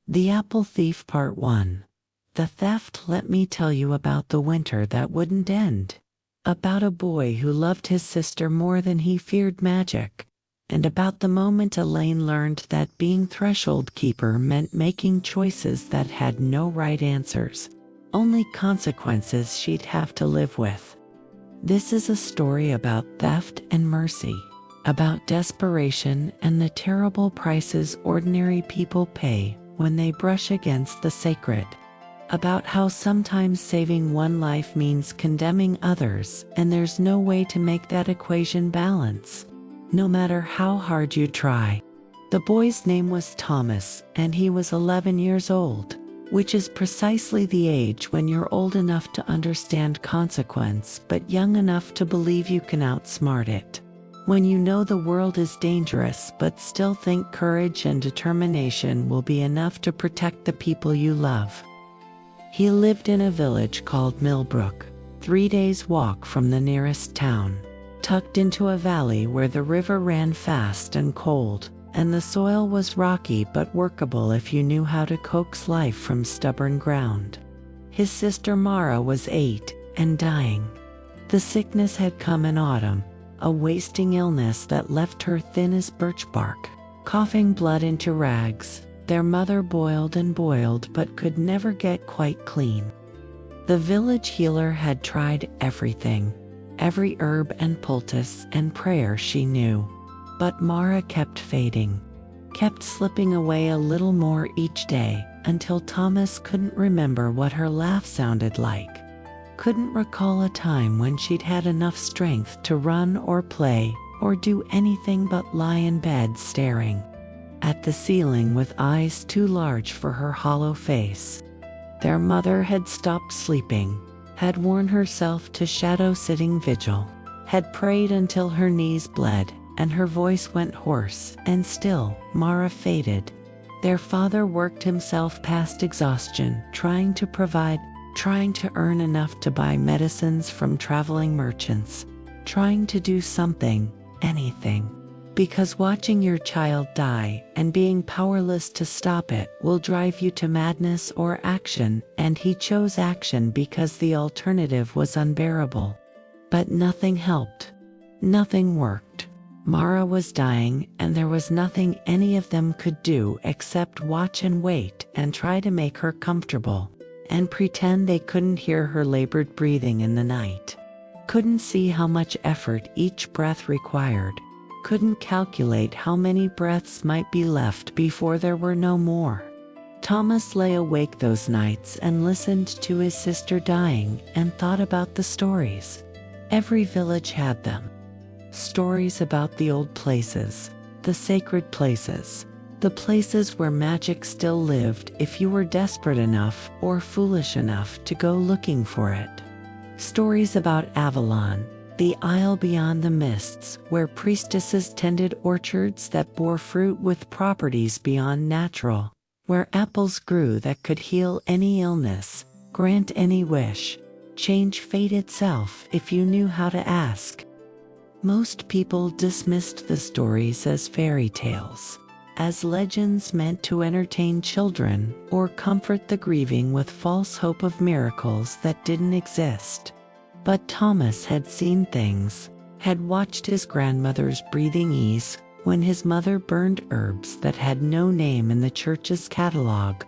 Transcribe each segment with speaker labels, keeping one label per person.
Speaker 1: The Apple Thief Part 1. The theft. Let me tell you about the winter that wouldn't end. About a boy who loved his sister more than he feared magic. And about the moment Elaine learned that being threshold keeper meant making choices that had no right answers, only consequences she'd have to live with. This is a story about theft and mercy, about desperation and the terrible prices ordinary people pay when they brush against the sacred, about how sometimes saving one life means condemning others, and there's no way to make that equation balance, no matter how hard you try. The boy's name was Thomas, and he was 11 years old, which is precisely the age when you're old enough to understand consequence but young enough to believe you can outsmart it. When you know the world is dangerous but still think courage and determination will be enough to protect the people you love. He lived in a village called Millbrook, 3 days' walk from the nearest town, tucked into a valley where the river ran fast and cold, and the soil was rocky but workable if you knew how to coax life from stubborn ground. His sister Mara was 8 and dying. The sickness had come in autumn, a wasting illness that left her thin as birch bark, coughing blood into rags. Their mother boiled and boiled but could never get quite clean. The village healer had tried everything, every herb and poultice and prayer she knew. But Mara kept fading, kept slipping away a little more each day, until Thomas couldn't remember what her laugh sounded like, couldn't recall a time when she'd had enough strength to run or play or do anything but lie in bed staring at the ceiling with eyes too large for her hollow face. Their mother had stopped sleeping, had worn herself to shadow-sitting vigil, had prayed until her knees bled and her voice went hoarse, and still Mara faded. Their father worked himself past exhaustion, trying to provide, trying to earn enough to buy medicines from traveling merchants, trying to do something, anything. Because watching your child die and being powerless to stop it will drive you to madness or action, and he chose action because the alternative was unbearable. But nothing helped. Nothing worked. Mara was dying, and there was nothing any of them could do except watch and wait and try to make her comfortable, and pretend they couldn't hear her labored breathing in the night, couldn't see how much effort each breath required, couldn't calculate how many breaths might be left before there were no more. Thomas lay awake those nights and listened to his sister dying and thought about the stories. Every village had them. Stories about the old places, the sacred places, the places where magic still lived if you were desperate enough or foolish enough to go looking for it. Stories about Avalon, the isle beyond the mists, where priestesses tended orchards that bore fruit with properties beyond natural, where apples grew that could heal any illness, grant any wish, change fate itself if you knew how to ask. Most people dismissed the stories as fairy tales, as legends meant to entertain children or comfort the grieving with false hope of miracles that didn't exist. But Thomas had seen things, had watched his grandmother's breathing ease when his mother burned herbs that had no name in the church's catalog,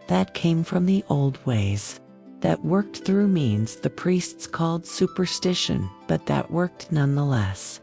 Speaker 1: that came from the old ways, that worked through means the priests called superstition, but that worked nonetheless.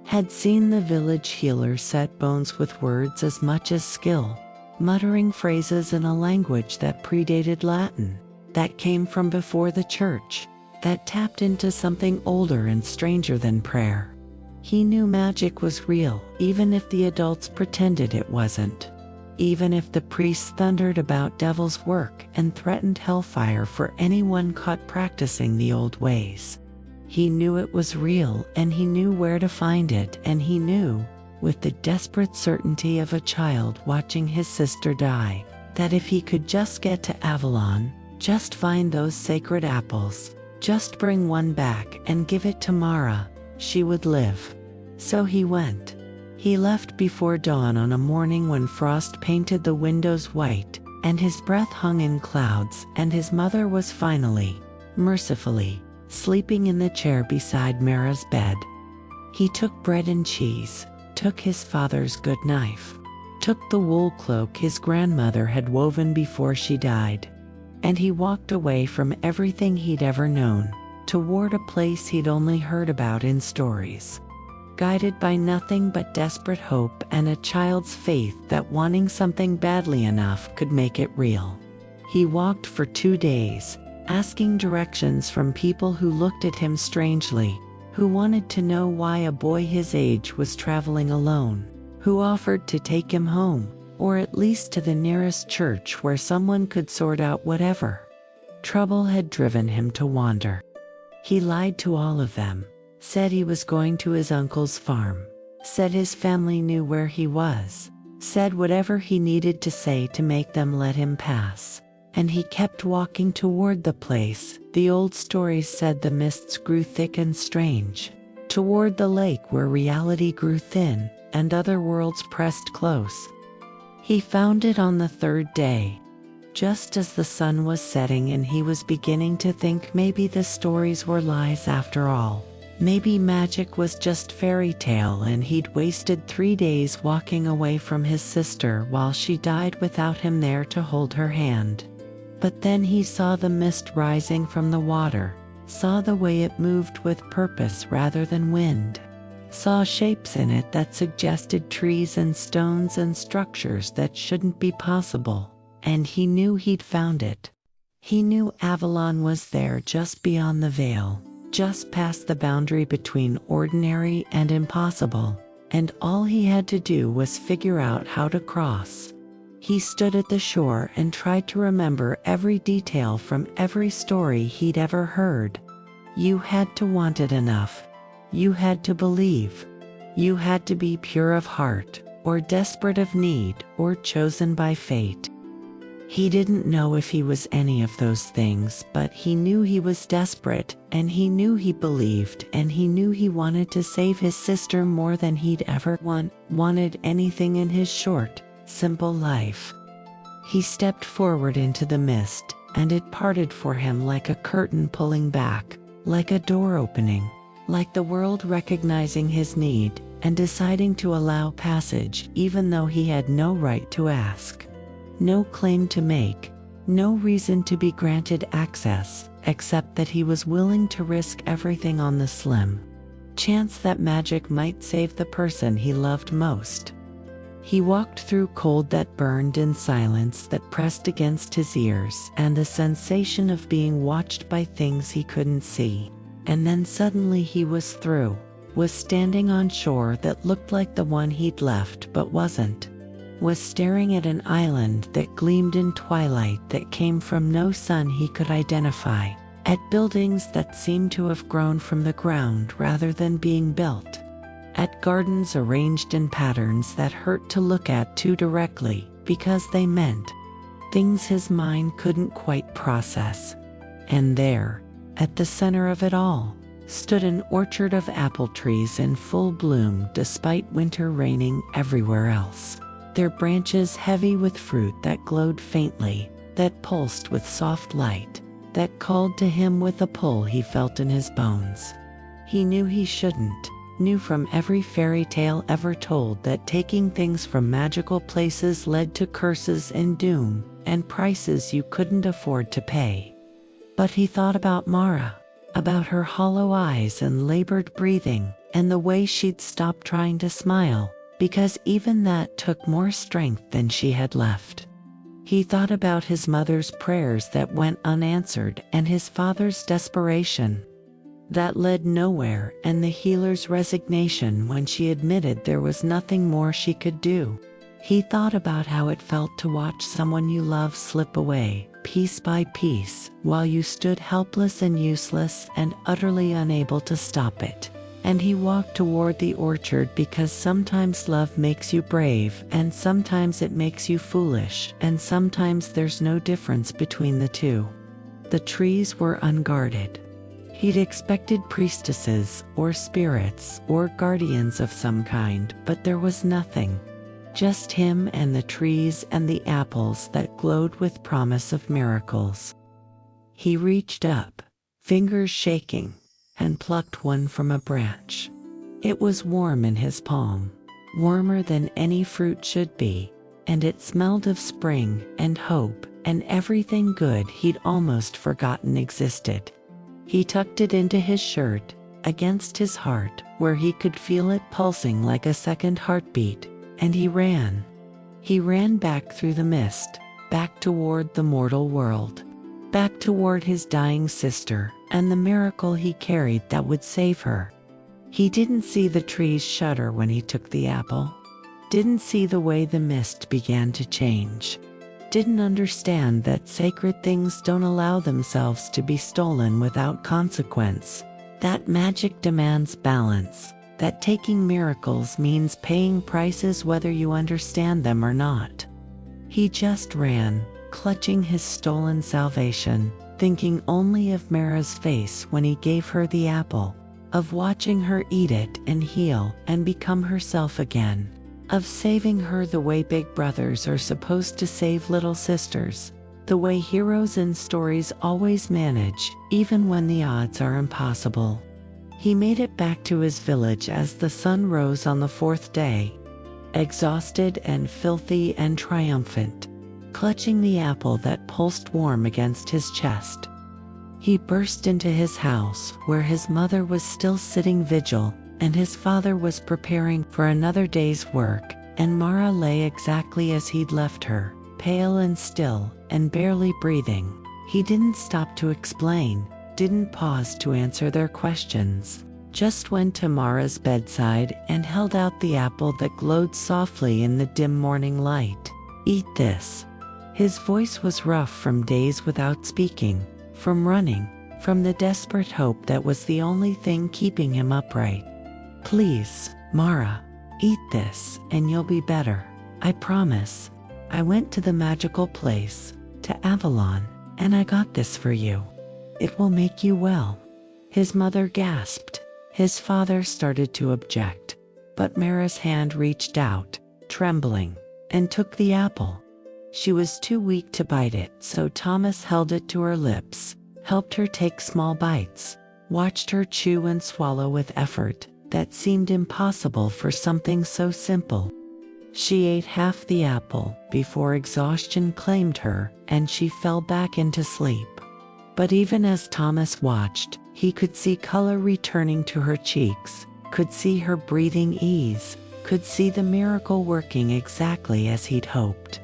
Speaker 1: Had seen the village healer set bones with words as much as skill, muttering phrases in a language that predated Latin, that came from before the church, that tapped into something older and stranger than prayer. He knew magic was real, even if the adults pretended it wasn't. Even if the priests thundered about devil's work and threatened hellfire for anyone caught practicing the old ways. He knew it was real, and he knew where to find it, and he knew, with the desperate certainty of a child watching his sister die, that if he could just get to Avalon, just find those sacred apples, just bring one back and give it to Mara, she would live. So he went. He left before dawn on a morning when frost painted the windows white, and his breath hung in clouds, and his mother was finally, mercifully, sleeping in the chair beside Mara's bed. He took bread and cheese, took his father's good knife, took the wool cloak his grandmother had woven before she died, and he walked away from everything he'd ever known, toward a place he'd only heard about in stories, guided by nothing but desperate hope and a child's faith that wanting something badly enough could make it real. He walked for 2 days, asking directions from people who looked at him strangely, who wanted to know why a boy his age was traveling alone, who offered to take him home, or at least to the nearest church where someone could sort out whatever trouble had driven him to wander. He lied to all of them, said he was going to his uncle's farm, said his family knew where he was, said whatever he needed to say to make them let him pass. And he kept walking toward the place, the old stories said the mists grew thick and strange, toward the lake where reality grew thin and other worlds pressed close. He found it on the 3rd day, just as the sun was setting, and he was beginning to think maybe the stories were lies after all. Maybe magic was just fairy tale and he'd wasted 3 days walking away from his sister while she died without him there to hold her hand. But then he saw the mist rising from the water, saw the way it moved with purpose rather than wind, saw shapes in it that suggested trees and stones and structures that shouldn't be possible, and he knew he'd found it. He knew Avalon was there just beyond the veil, just past the boundary between ordinary and impossible, and all he had to do was figure out how to cross. He stood at the shore and tried to remember every detail from every story he'd ever heard. You had to want it enough. You had to believe. You had to be pure of heart, or desperate of need, or chosen by fate. He didn't know if he was any of those things, but he knew he was desperate, and he knew he believed, and he knew he wanted to save his sister more than he'd ever wanted anything in his short, simple life. He stepped forward into the mist, and it parted for him like a curtain pulling back, like a door opening, like the world recognizing his need and deciding to allow passage even though he had no right to ask, no claim to make, no reason to be granted access, except that he was willing to risk everything on the slim chance that magic might save the person he loved most. He walked through cold that burned in silence that pressed against his ears and the sensation of being watched by things he couldn't see. And then suddenly he was through, was standing on shore that looked like the one he'd left but wasn't, was staring at an island that gleamed in twilight that came from no sun he could identify, at buildings that seemed to have grown from the ground rather than being built, at gardens arranged in patterns that hurt to look at too directly because they meant things his mind couldn't quite process. And there, at the center of it all, stood an orchard of apple trees in full bloom despite winter raining everywhere else, their branches heavy with fruit that glowed faintly, that pulsed with soft light, that called to him with a pull he felt in his bones. He knew he shouldn't, knew from every fairy tale ever told that taking things from magical places led to curses and doom, and prices you couldn't afford to pay. But he thought about Mara, about her hollow eyes and labored breathing, and the way she'd stopped trying to smile, because even that took more strength than she had left. He thought about his mother's prayers that went unanswered and his father's desperation that led nowhere, and the healer's resignation when she admitted there was nothing more she could do. He thought about how it felt to watch someone you love slip away, piece by piece, while you stood helpless and useless and utterly unable to stop it. And he walked toward the orchard because sometimes love makes you brave, and sometimes it makes you foolish, and sometimes there's no difference between the two. The trees were unguarded. He'd expected priestesses, or spirits, or guardians of some kind, but there was nothing. Just him and the trees and the apples that glowed with promise of miracles. He reached up, fingers shaking, and plucked one from a branch. It was warm in his palm, warmer than any fruit should be, and it smelled of spring and hope and everything good he'd almost forgotten existed. He tucked it into his shirt, against his heart, where he could feel it pulsing like a second heartbeat, and he ran. He ran back through the mist, back toward the mortal world, back toward his dying sister and the miracle he carried that would save her. He didn't see the trees shudder when he took the apple, didn't see the way the mist began to change, didn't understand that sacred things don't allow themselves to be stolen without consequence, that magic demands balance, that taking miracles means paying prices whether you understand them or not. He just ran, clutching his stolen salvation, thinking only of Mara's face when he gave her the apple, of watching her eat it and heal and become herself again, of saving her the way big brothers are supposed to save little sisters, the way heroes in stories always manage, even when the odds are impossible. He made it back to his village as the sun rose on the fourth day, exhausted and filthy and triumphant, clutching the apple that pulsed warm against his chest. He burst into his house, where his mother was still sitting vigil, and his father was preparing for another day's work, and Mara lay exactly as he'd left her, pale and still, and barely breathing. He didn't stop to explain, didn't pause to answer their questions, just went to Mara's bedside and held out the apple that glowed softly in the dim morning light. "Eat this." His voice was rough from days without speaking, from running, from the desperate hope that was the only thing keeping him upright. "Please, Mara, eat this and you'll be better. I promise. I went to the magical place, to Avalon, and I got this for you. It will make you well." His mother gasped. His father started to object, but Mara's hand reached out, trembling, and took the apple. She was too weak to bite it, so Thomas held it to her lips, helped her take small bites, watched her chew and swallow with effort that seemed impossible for something so simple. She ate half the apple before exhaustion claimed her and she fell back into sleep. But even as Thomas watched, he could see color returning to her cheeks, could see her breathing ease, could see the miracle working exactly as he'd hoped.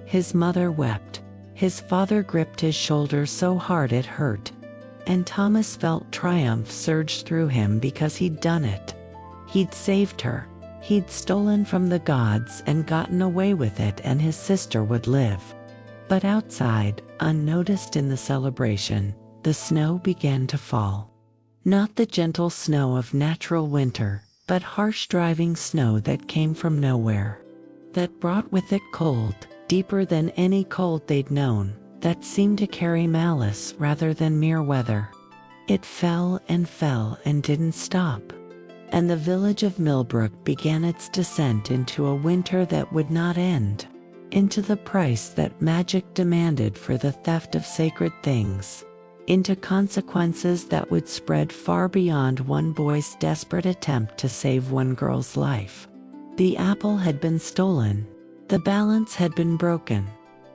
Speaker 1: His mother wept. His father gripped his shoulder so hard it hurt. And Thomas felt triumph surge through him because he'd done it. He'd saved her. He'd stolen from the gods and gotten away with it, and his sister would live. But outside, unnoticed in the celebration, the snow began to fall. Not the gentle snow of natural winter, but harsh driving snow that came from nowhere. That brought with it cold, deeper than any cold they'd known, that seemed to carry malice rather than mere weather. It fell and didn't stop. And the village of Millbrook began its descent into a winter that would not end, into the price that magic demanded for the theft of sacred things, into consequences that would spread far beyond one boy's desperate attempt to save one girl's life. The apple had been stolen, the balance had been broken,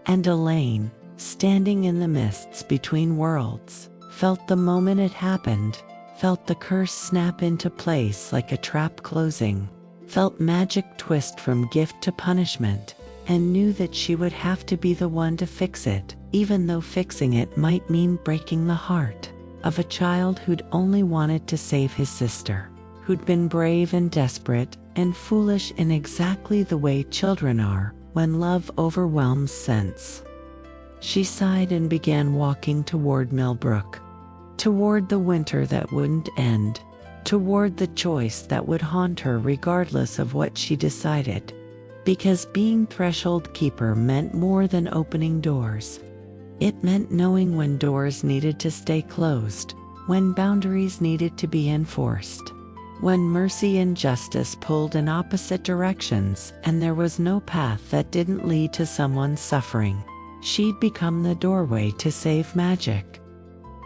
Speaker 1: and Elaine, standing in the mists between worlds, felt the moment it happened, felt the curse snap into place like a trap closing, felt magic twist from gift to punishment, and knew that she would have to be the one to fix it, even though fixing it might mean breaking the heart of a child who'd only wanted to save his sister, who'd been brave and desperate and foolish in exactly the way children are when love overwhelms sense. She sighed and began walking toward Millbrook, toward the winter that wouldn't end, toward the choice that would haunt her regardless of what she decided. Because being threshold keeper meant more than opening doors. It meant knowing when doors needed to stay closed, when boundaries needed to be enforced, When mercy and justice pulled in opposite directions and there was no path that didn't lead to someone's suffering, she'd become the doorway to save magic.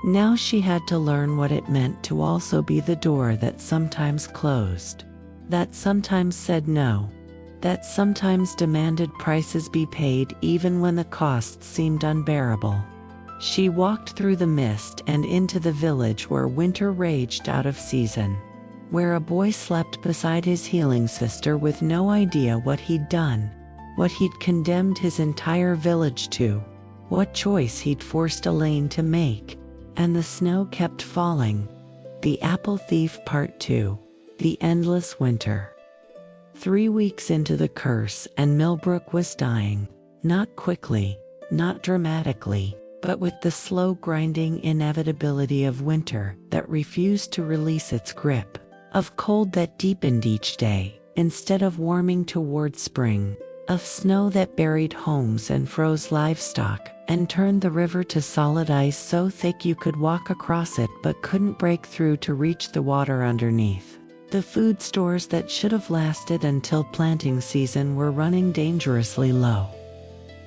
Speaker 1: Now she had to learn what it meant to also be the door that sometimes closed, that sometimes said no, that sometimes demanded prices be paid even when the costs seemed unbearable. She walked through the mist and into the village where winter raged out of season, where a boy slept beside his healing sister with no idea what he'd done, what he'd condemned his entire village to, what choice he'd forced Elaine to make. And the snow kept falling. The Apple Thief Part 2. The Endless Winter. 3 weeks into the curse and Millbrook was dying, not quickly, not dramatically, but with the slow grinding inevitability of winter that refused to release its grip, of cold that deepened each day, instead of warming toward spring, of snow that buried homes and froze livestock, and turned the river to solid ice so thick you could walk across it but couldn't break through to reach the water underneath. The food stores that should have lasted until planting season were running dangerously low.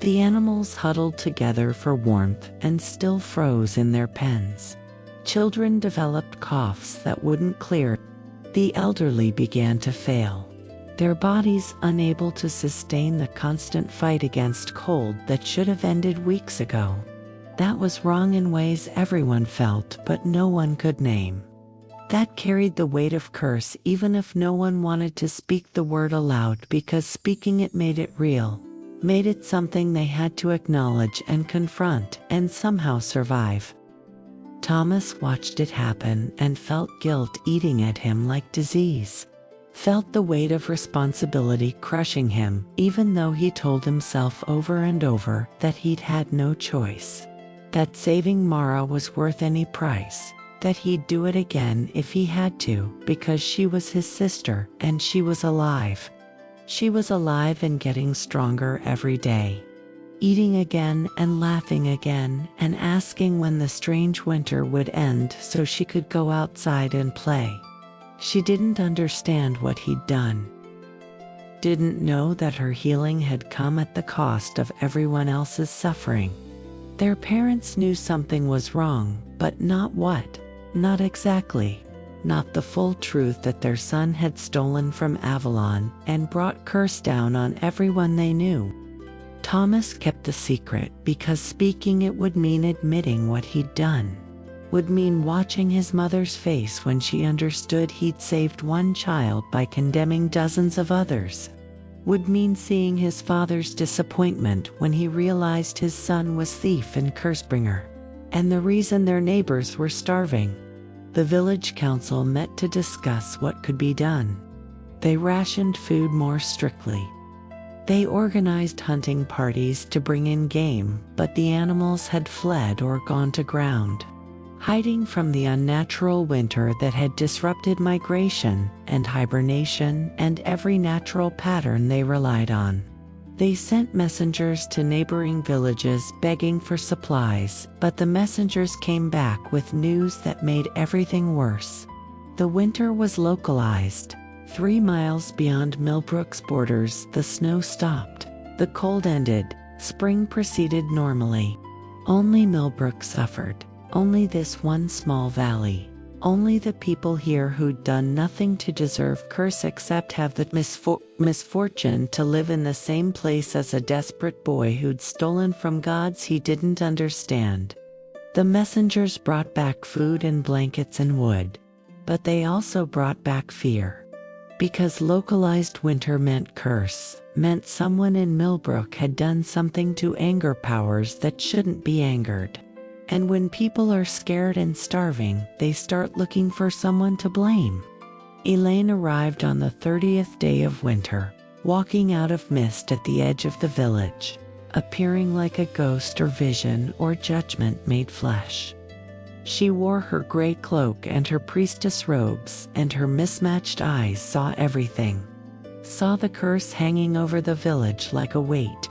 Speaker 1: The animals huddled together for warmth and still froze in their pens. Children developed coughs that wouldn't clear. The elderly began to fail, their bodies unable to sustain the constant fight against cold that should have ended weeks ago. That was wrong in ways everyone felt but no one could name. That carried the weight of curse even if no one wanted to speak the word aloud, because speaking it made it real, made it something they had to acknowledge and confront and somehow survive. Thomas watched it happen and felt guilt eating at him like disease. Felt the weight of responsibility crushing him, even though he told himself over and over that he'd had no choice, that saving Mara was worth any price, that he'd do it again if he had to, because she was his sister and she was alive. She was alive and getting stronger every day, eating again and laughing again and asking when the strange winter would end so she could go outside and play. She didn't understand what he'd done. Didn't know that her healing had come at the cost of everyone else's suffering. Their parents knew something was wrong, but not what, not exactly, not the full truth that their son had stolen from Avalon and brought curse down on everyone they knew. Thomas kept the secret because speaking it would mean admitting what he'd done, would mean watching his mother's face when she understood he'd saved one child by condemning dozens of others, would mean seeing his father's disappointment when he realized his son was thief and cursebringer, and the reason their neighbors were starving. The village council met to discuss what could be done. They rationed food more strictly. They organized hunting parties to bring in game, but the animals had fled or gone to ground, hiding from the unnatural winter that had disrupted migration and hibernation and every natural pattern they relied on. They sent messengers to neighboring villages begging for supplies, but the messengers came back with news that made everything worse. The winter was localized. 3 miles beyond Millbrook's borders, the snow stopped. The cold ended. Spring proceeded normally. Only Millbrook suffered. Only this one small valley. Only the people here who'd done nothing to deserve curse except have the misfortune to live in the same place as a desperate boy who'd stolen from gods he didn't understand. The messengers brought back food and blankets and wood, but they also brought back fear. Because localized winter meant curse, meant someone in Millbrook had done something to anger powers that shouldn't be angered. And when people are scared and starving, they start looking for someone to blame. Elaine arrived on the 30th day of winter, walking out of mist at the edge of the village, appearing like a ghost or vision or judgment made flesh. She wore her gray cloak and her priestess robes, and her mismatched eyes saw everything. Saw the curse hanging over the village like a weight.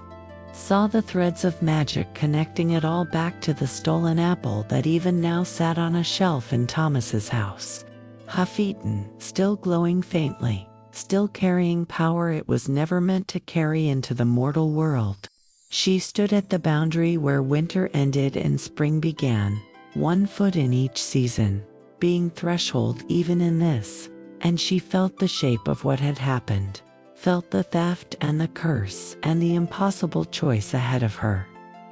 Speaker 1: Saw the threads of magic connecting it all back to the stolen apple that even now sat on a shelf in Thomas's house. half-eaten, still glowing faintly, still carrying power it was never meant to carry into the mortal world. She stood at the boundary where winter ended and spring began, 1 foot in each season, being threshold even in this, and she felt the shape of what had happened, felt the theft and the curse and the impossible choice ahead of her.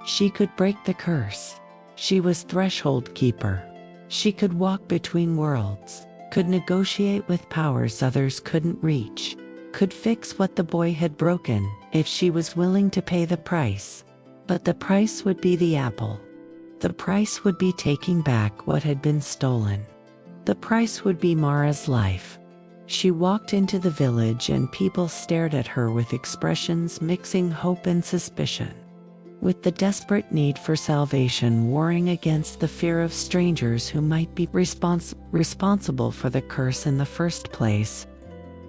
Speaker 1: She could break the curse. She was threshold keeper. She could walk between worlds, could negotiate with powers others couldn't reach, could fix what the boy had broken if she was willing to pay the price. But the price would be the apple. The price would be taking back what had been stolen. The price would be Mara's life. She walked into the village and people stared at her with expressions mixing hope and suspicion. With the desperate need for salvation warring against the fear of strangers who might be responsible for the curse in the first place,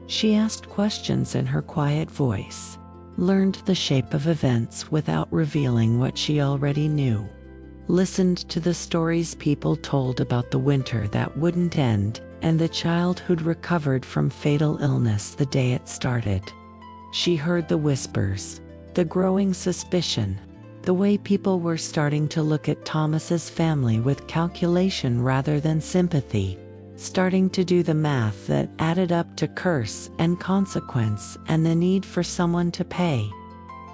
Speaker 1: she asked questions in her quiet voice, learned the shape of events without revealing what she already knew, listened to the stories people told about the winter that wouldn't end and the child who'd recovered from fatal illness the day it started. She heard the whispers, the growing suspicion, the way people were starting to look at Thomas's family with calculation rather than sympathy, starting to do the math that added up to curse and consequence and the need for someone to pay.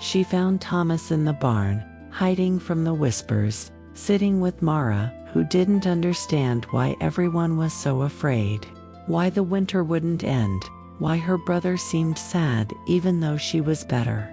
Speaker 1: She found Thomas in the barn, hiding from the whispers, sitting with Mara, who didn't understand why everyone was so afraid, why the winter wouldn't end, why her brother seemed sad even though she was better.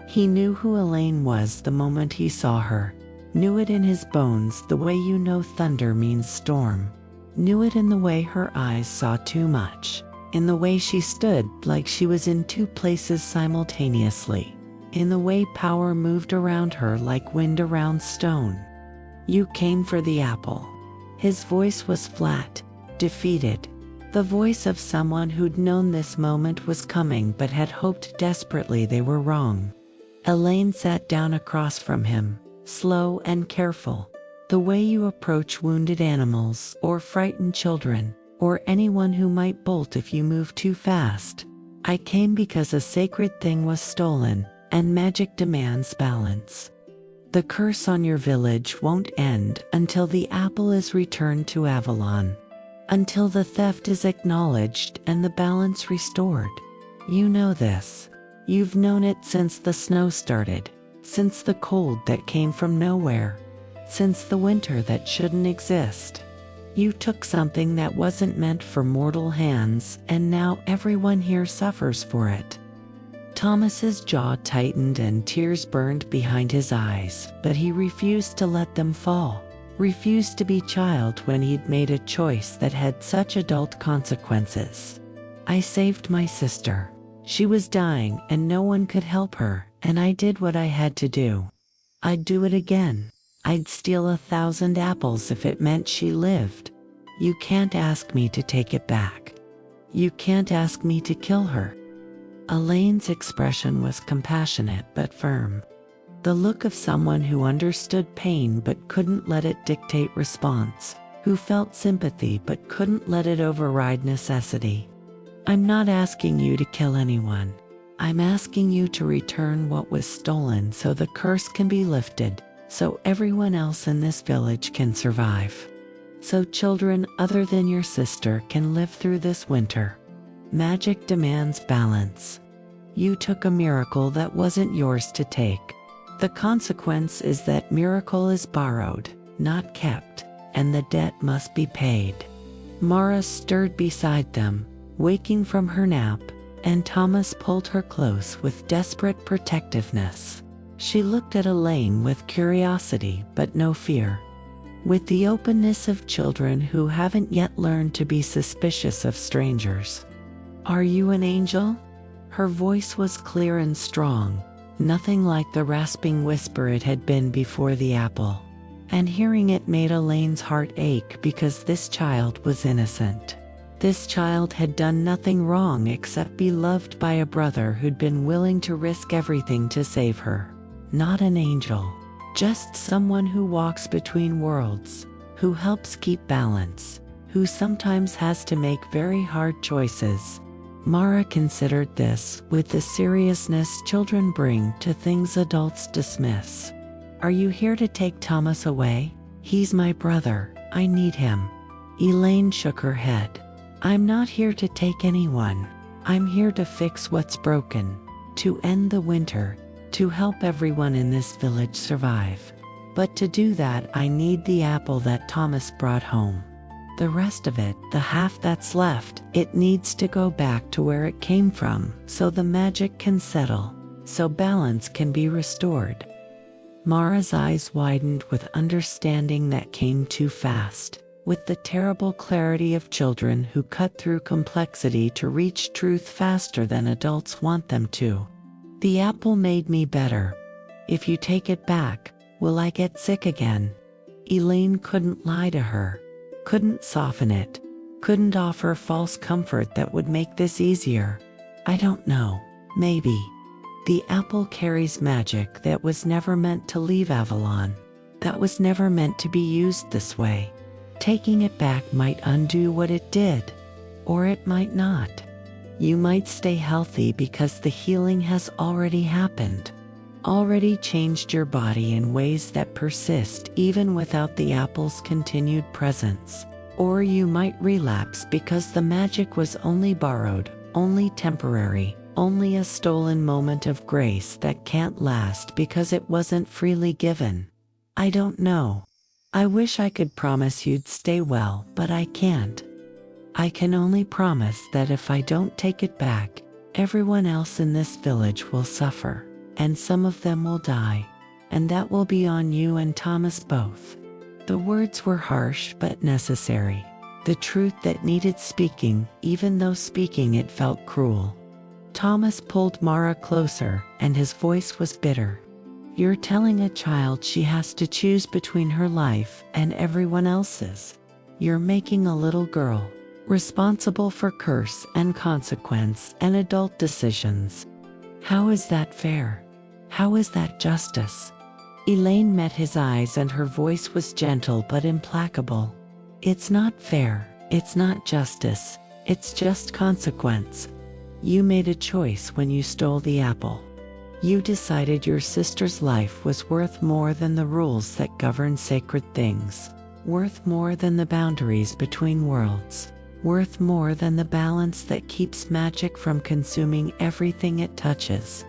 Speaker 1: He knew who Elaine was the moment he saw her, knew it in his bones the way you know thunder means storm, knew it in the way her eyes saw too much, in the way she stood like she was in 2 places simultaneously, in the way power moved around her like wind around stone. You came for the apple. His voice was flat, defeated, the voice of someone who'd known this moment was coming but had hoped desperately they were wrong. Elaine sat down across from him, slow and careful, the way you approach wounded animals or frightened children, or anyone who might bolt if you move too fast. I came because a sacred thing was stolen, and magic demands balance. The curse on your village won't end until the apple is returned to Avalon, until the theft is acknowledged and the balance restored. You know this. You've known it since the snow started, since the cold that came from nowhere, since the winter that shouldn't exist. You took something that wasn't meant for mortal hands, and now everyone here suffers for it. Thomas's jaw tightened and tears burned behind his eyes, but he refused to let them fall, refused to be child when he'd made a choice that had such adult consequences. I saved my sister. She was dying and no one could help her, and I did what I had to do. I'd do it again. I'd steal 1,000 apples if it meant she lived. You can't ask me to take it back. You can't ask me to kill her. Elaine's expression was compassionate but firm. The look of someone who understood pain but couldn't let it dictate response, who felt sympathy but couldn't let it override necessity. I'm not asking you to kill anyone. I'm asking you to return what was stolen so the curse can be lifted, so everyone else in this village can survive. So children other than your sister can live through this winter. Magic demands balance. You took a miracle that wasn't yours to take. The consequence is that miracle is borrowed, not kept, and the debt must be paid. Mara stirred beside them, waking from her nap, and Thomas pulled her close with desperate protectiveness. She looked at Elaine with curiosity but no fear, with the openness of children who haven't yet learned to be suspicious of strangers. Are you an angel? Her voice was clear and strong, nothing like the rasping whisper it had been before the apple, and hearing it made Elaine's heart ache because this child was innocent. This child had done nothing wrong except be loved by a brother who'd been willing to risk everything to save her. Not an angel, just someone who walks between worlds, who helps keep balance, who sometimes has to make very hard choices. Mara considered this with the seriousness children bring to things adults dismiss. Are you here to take Thomas away? He's my brother, I need him. Elaine shook her head. I'm not here to take anyone. I'm here to fix what's broken, to end the winter, to help everyone in this village survive. But to do that, I need the apple that Thomas brought home. The rest of it, the half that's left, it needs to go back to where it came from, so the magic can settle, so balance can be restored. Mara's eyes widened with understanding that came too fast, with the terrible clarity of children who cut through complexity to reach truth faster than adults want them to. The apple made me better. If you take it back, will I get sick again? Elaine couldn't lie to her. Couldn't soften it, couldn't offer false comfort that would make this easier. I don't know, maybe. The apple carries magic that was never meant to leave Avalon, that was never meant to be used this way. Taking it back might undo what it did, or it might not. You might stay healthy because the healing has already happened, already changed your body in ways that persist even without the apple's continued presence. Or you might relapse because the magic was only borrowed, only temporary, only a stolen moment of grace that can't last because it wasn't freely given. I don't know. I wish I could promise you'd stay well, but I can't. I can only promise that if I don't take it back, everyone else in this village will suffer. And some of them will die, and that will be on you and Thomas both. The words were harsh but necessary, the truth that needed speaking, even though speaking it felt cruel. Thomas pulled Mara closer, and his voice was bitter. You're telling a child she has to choose between her life and everyone else's. You're making a little girl responsible for curse and consequence and adult decisions. How is that fair? How is that justice? Elaine met his eyes and her voice was gentle but implacable. It's not fair, it's not justice, it's just consequence. You made a choice when you stole the apple. You decided your sister's life was worth more than the rules that govern sacred things, worth more than the boundaries between worlds, worth more than the balance that keeps magic from consuming everything it touches.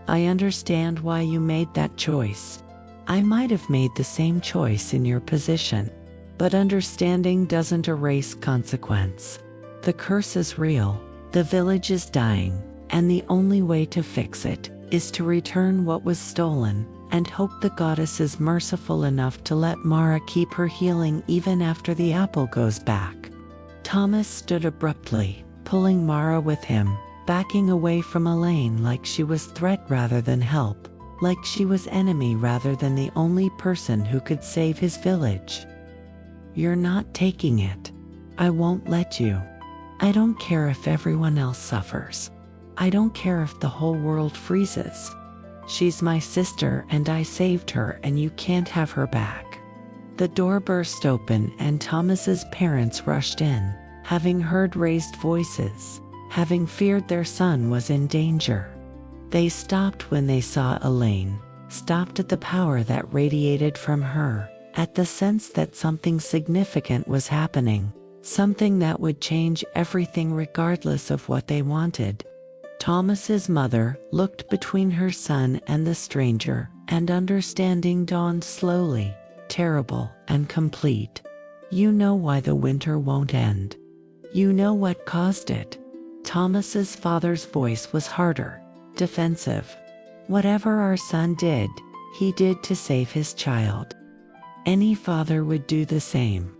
Speaker 1: I understand why you made that choice. I might have made the same choice in your position, but understanding doesn't erase consequence. The curse is real, the village is dying, and the only way to fix it is to return what was stolen and hope the goddess is merciful enough to let Mara keep her healing even after the apple goes back. Thomas stood abruptly, pulling Mara with him, backing away from Elaine like she was threat rather than help, like she was enemy rather than the only person who could save his village. You're not taking it. I won't let you. I don't care if everyone else suffers. I don't care if the whole world freezes. She's my sister and I saved her and you can't have her back. The door burst open and Thomas's parents rushed in, having heard raised voices, having feared their son was in danger. They stopped when they saw Elaine, stopped at the power that radiated from her, at the sense that something significant was happening, something that would change everything regardless of what they wanted. Thomas's mother looked between her son and the stranger, and understanding dawned slowly, terrible and complete. You know why the winter won't end. You know what caused it. Thomas's father's voice was harder, defensive. Whatever our son did, he did to save his child. Any father would do the same.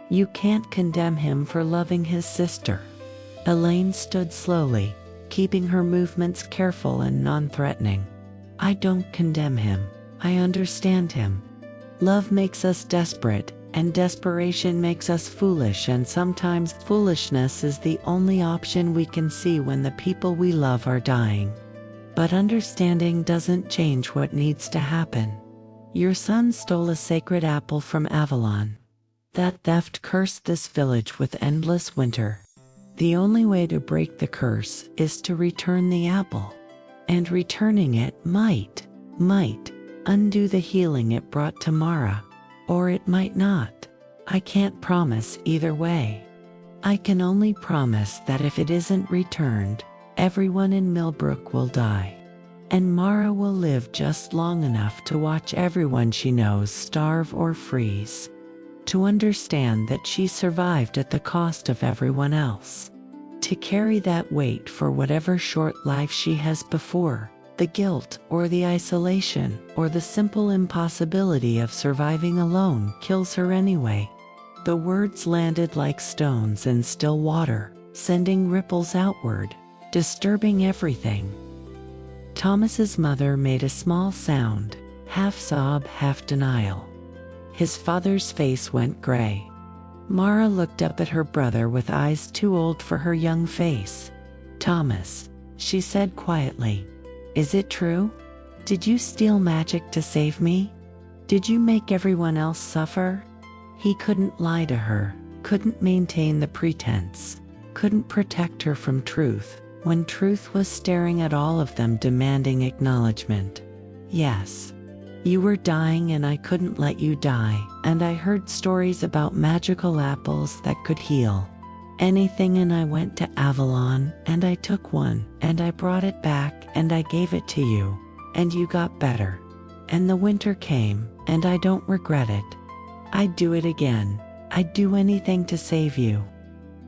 Speaker 1: You can't condemn him for loving his sister. Elaine stood slowly, keeping her movements careful and non-threatening. I don't condemn him. I understand him. Love makes us desperate, and desperation makes us foolish, and sometimes foolishness is the only option we can see when the people we love are dying. But understanding doesn't change what needs to happen. Your son stole a sacred apple from Avalon. That theft cursed this village with endless winter. The only way to break the curse is to return the apple. And returning it might undo the healing it brought to Mara. Or it might not. I can't promise either way. I can only promise that if it isn't returned, everyone in Millbrook will die. And Mara will live just long enough to watch everyone she knows starve or freeze. To understand that she survived at the cost of everyone else. To carry that weight for whatever short life she has before, the guilt or the isolation or the simple impossibility of surviving alone kills her anyway. The words landed like stones in still water, sending ripples outward, disturbing everything. Thomas's mother made a small sound, half sob, half denial. His father's face went gray. Mara looked up at her brother with eyes too old for her young face. "Thomas," she said quietly, "is it true? Did you steal magic to save me? Did you make everyone else suffer?" He couldn't lie to her, couldn't maintain the pretense, couldn't protect her from truth, when truth was staring at all of them, demanding acknowledgement. "Yes. You were dying and I couldn't let you die, and I heard stories about magical apples that could heal anything, and I went to Avalon and I took one and I brought it back and I gave it to you, and you got better. And the winter came and I don't regret it. I'd do it again. I'd do anything to save you."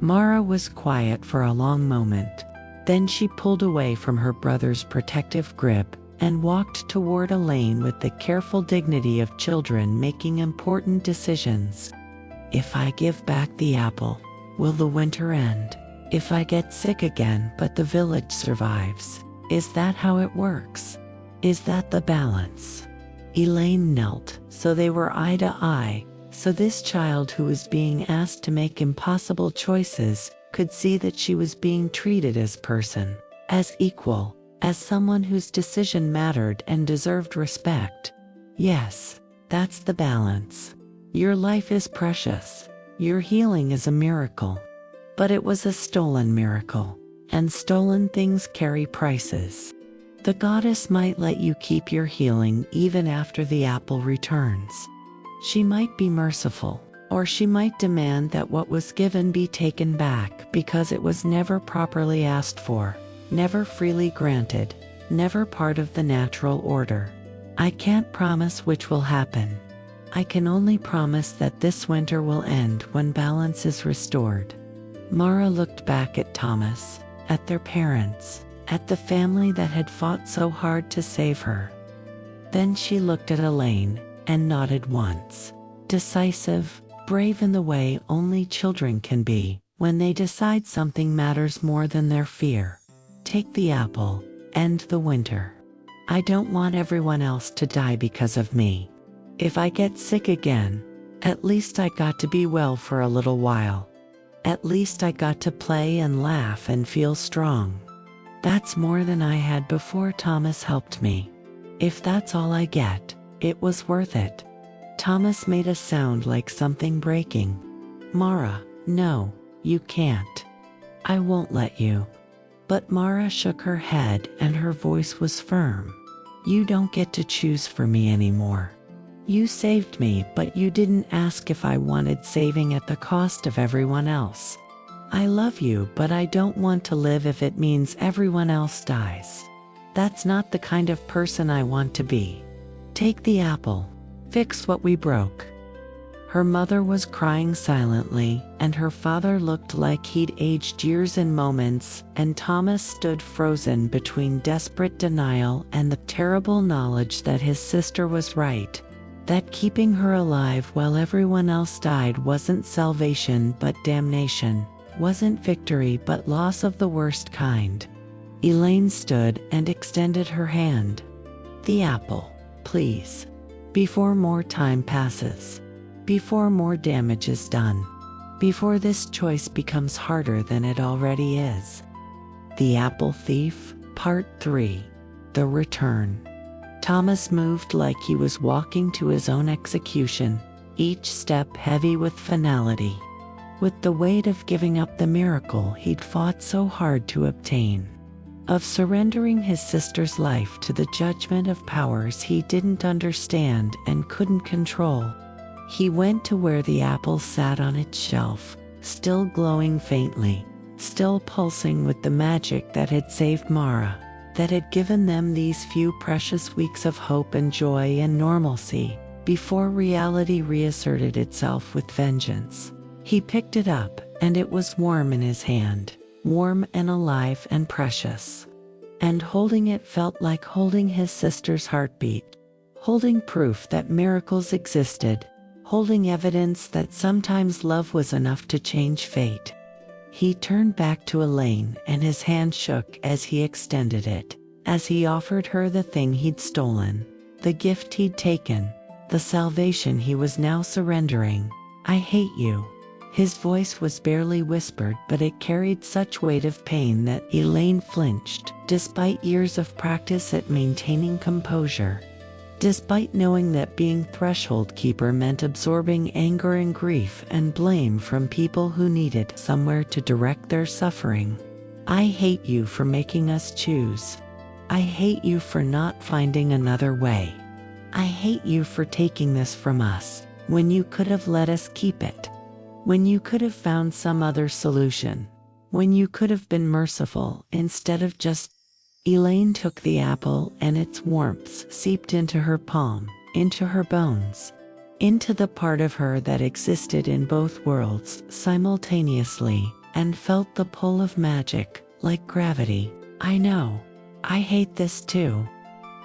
Speaker 1: Mara was quiet for a long moment. Then she pulled away from her brother's protective grip and walked toward a lane with the careful dignity of children making important decisions. "If I give back the apple, will the winter end? If I get sick again but the village survives, is that how it works? Is that the balance?" Elaine knelt, so they were eye to eye, so this child who was being asked to make impossible choices could see that she was being treated as person, as equal, as someone whose decision mattered and deserved respect. "Yes, that's the balance. Your life is precious. Your healing is a miracle. But it was a stolen miracle, and stolen things carry prices. The goddess might let you keep your healing even after the apple returns. She might be merciful, or she might demand that what was given be taken back because it was never properly asked for. Never freely granted, never part of the natural order. I can't promise which will happen. I can only promise that this winter will end when balance is restored." Mara looked back at Thomas, at their parents, at the family that had fought so hard to save her. Then she looked at Elaine and nodded once. Decisive, brave in the way only children can be when they decide something matters more than their fear. "Take the apple, end the winter. I don't want everyone else to die because of me. If I get sick again, at least I got to be well for a little while. At least I got to play and laugh and feel strong. That's more than I had before Thomas helped me. If that's all I get, it was worth it." Thomas made a sound like something breaking. "Mara, no, you can't. I won't let you." But Mara shook her head and her voice was firm. "You don't get to choose for me anymore. You saved me, but you didn't ask if I wanted saving at the cost of everyone else. I love you, but I don't want to live if it means everyone else dies. That's not the kind of person I want to be. Take the apple. Fix what we broke." Her mother was crying silently, and her father looked like he'd aged years in moments, and Thomas stood frozen between desperate denial and the terrible knowledge that his sister was right, that keeping her alive while everyone else died wasn't salvation but damnation, wasn't victory but loss of the worst kind. Elaine stood and extended her hand. "The apple, please. Before more time passes. Before more damage is done. Before this choice becomes harder than it already is." The Apple Thief, Part 3. The Return. Thomas moved like he was walking to his own execution. each step heavy with finality, with the weight of giving up the miracle he'd fought so hard to obtain, of surrendering his sister's life to the judgment of powers he didn't understand and couldn't control. He went to where the apple sat on its shelf, still glowing faintly, still pulsing with the magic that had saved Mara, that had given them these few precious weeks of hope and joy and normalcy, before reality reasserted itself with vengeance. He picked it up, and it was warm in his hand, warm and alive and precious. And holding it felt like holding his sister's heartbeat, holding proof that miracles existed, holding evidence that sometimes love was enough to change fate. He turned back to Elaine, and his hand shook as he extended it, as he offered her the thing he'd stolen, the gift he'd taken, the salvation he was now surrendering. "I hate you." His voice was barely whispered, but it carried such weight of pain that Elaine flinched, despite years of practice at maintaining composure. Despite knowing that being threshold keeper meant absorbing anger and grief and blame from people who needed somewhere to direct their suffering. "I hate you for making us choose. I hate you for not finding another way. I hate you for taking this from us, when you could have let us keep it. When you could have found some other solution. When you could have been merciful instead of just..." Elaine took the apple, and its warmth seeped into her palm, into her bones, into the part of her that existed in both worlds simultaneously, and felt the pull of magic, like gravity. "I know. I hate this too.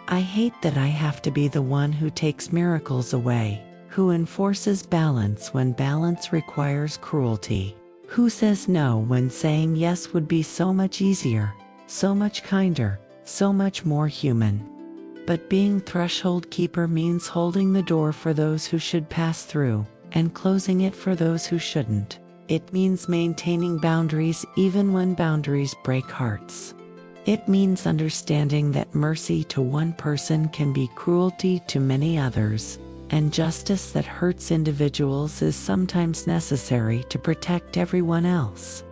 Speaker 1: I hate that I have to be the one who takes miracles away, who enforces balance when balance requires cruelty, who says no when saying yes would be so much easier, so much kinder, so much more human. But being threshold keeper means holding the door for those who should pass through, and closing it for those who shouldn't. It means maintaining boundaries even when boundaries break hearts. It means understanding that mercy to one person can be cruelty to many others, and justice that hurts individuals is sometimes necessary to protect everyone else."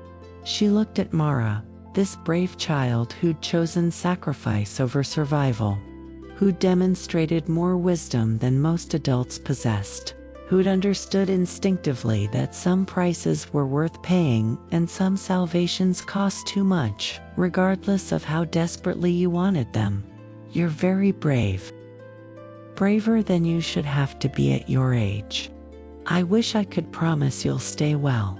Speaker 1: She looked at Mara, this brave child who'd chosen sacrifice over survival, who demonstrated more wisdom than most adults possessed, who'd understood instinctively that some prices were worth paying and some salvations cost too much, regardless of how desperately you wanted them. "You're very brave. Braver than you should have to be at your age. I wish I could promise you'll stay well.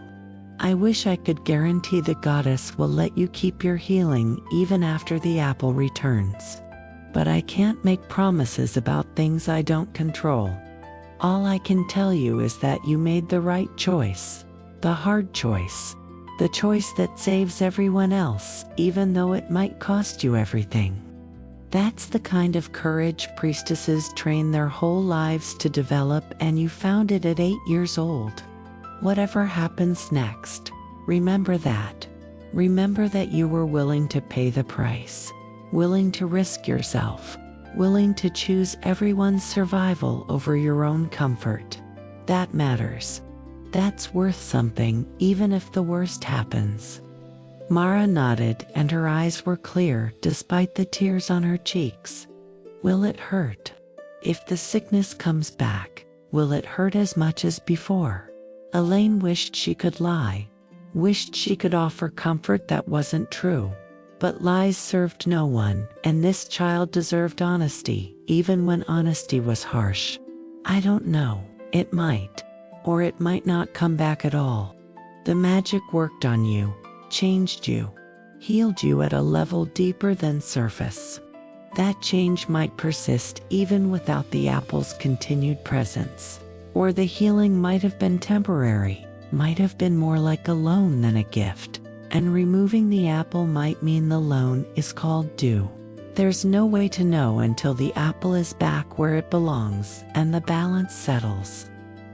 Speaker 1: I wish I could guarantee the goddess will let you keep your healing even after the apple returns. But I can't make promises about things I don't control. All I can tell you is that you made the right choice, the hard choice, the choice that saves everyone else, even though it might cost you everything." That's the kind of courage priestesses train their whole lives to develop, and you found it at 8 years old. Whatever happens next, remember that. Remember that you were willing to pay the price, willing to risk yourself, willing to choose everyone's survival over your own comfort. That matters. That's worth something, even if the worst happens. Mara nodded, and her eyes were clear despite the tears on her cheeks. "Will it hurt? If the sickness comes back, will it hurt as much as before?" Elaine wished she could lie, wished she could offer comfort that wasn't true. But lies served no one, and this child deserved honesty, even when honesty was harsh. "I don't know. It might. Or it might not come back at all. The magic worked on you, changed you, healed you at a level deeper than surface. That change might persist even without the apple's continued presence. Or the healing might have been temporary, might have been more like a loan than a gift. And removing the apple might mean the loan is called due. There's no way to know until the apple is back where it belongs and the balance settles.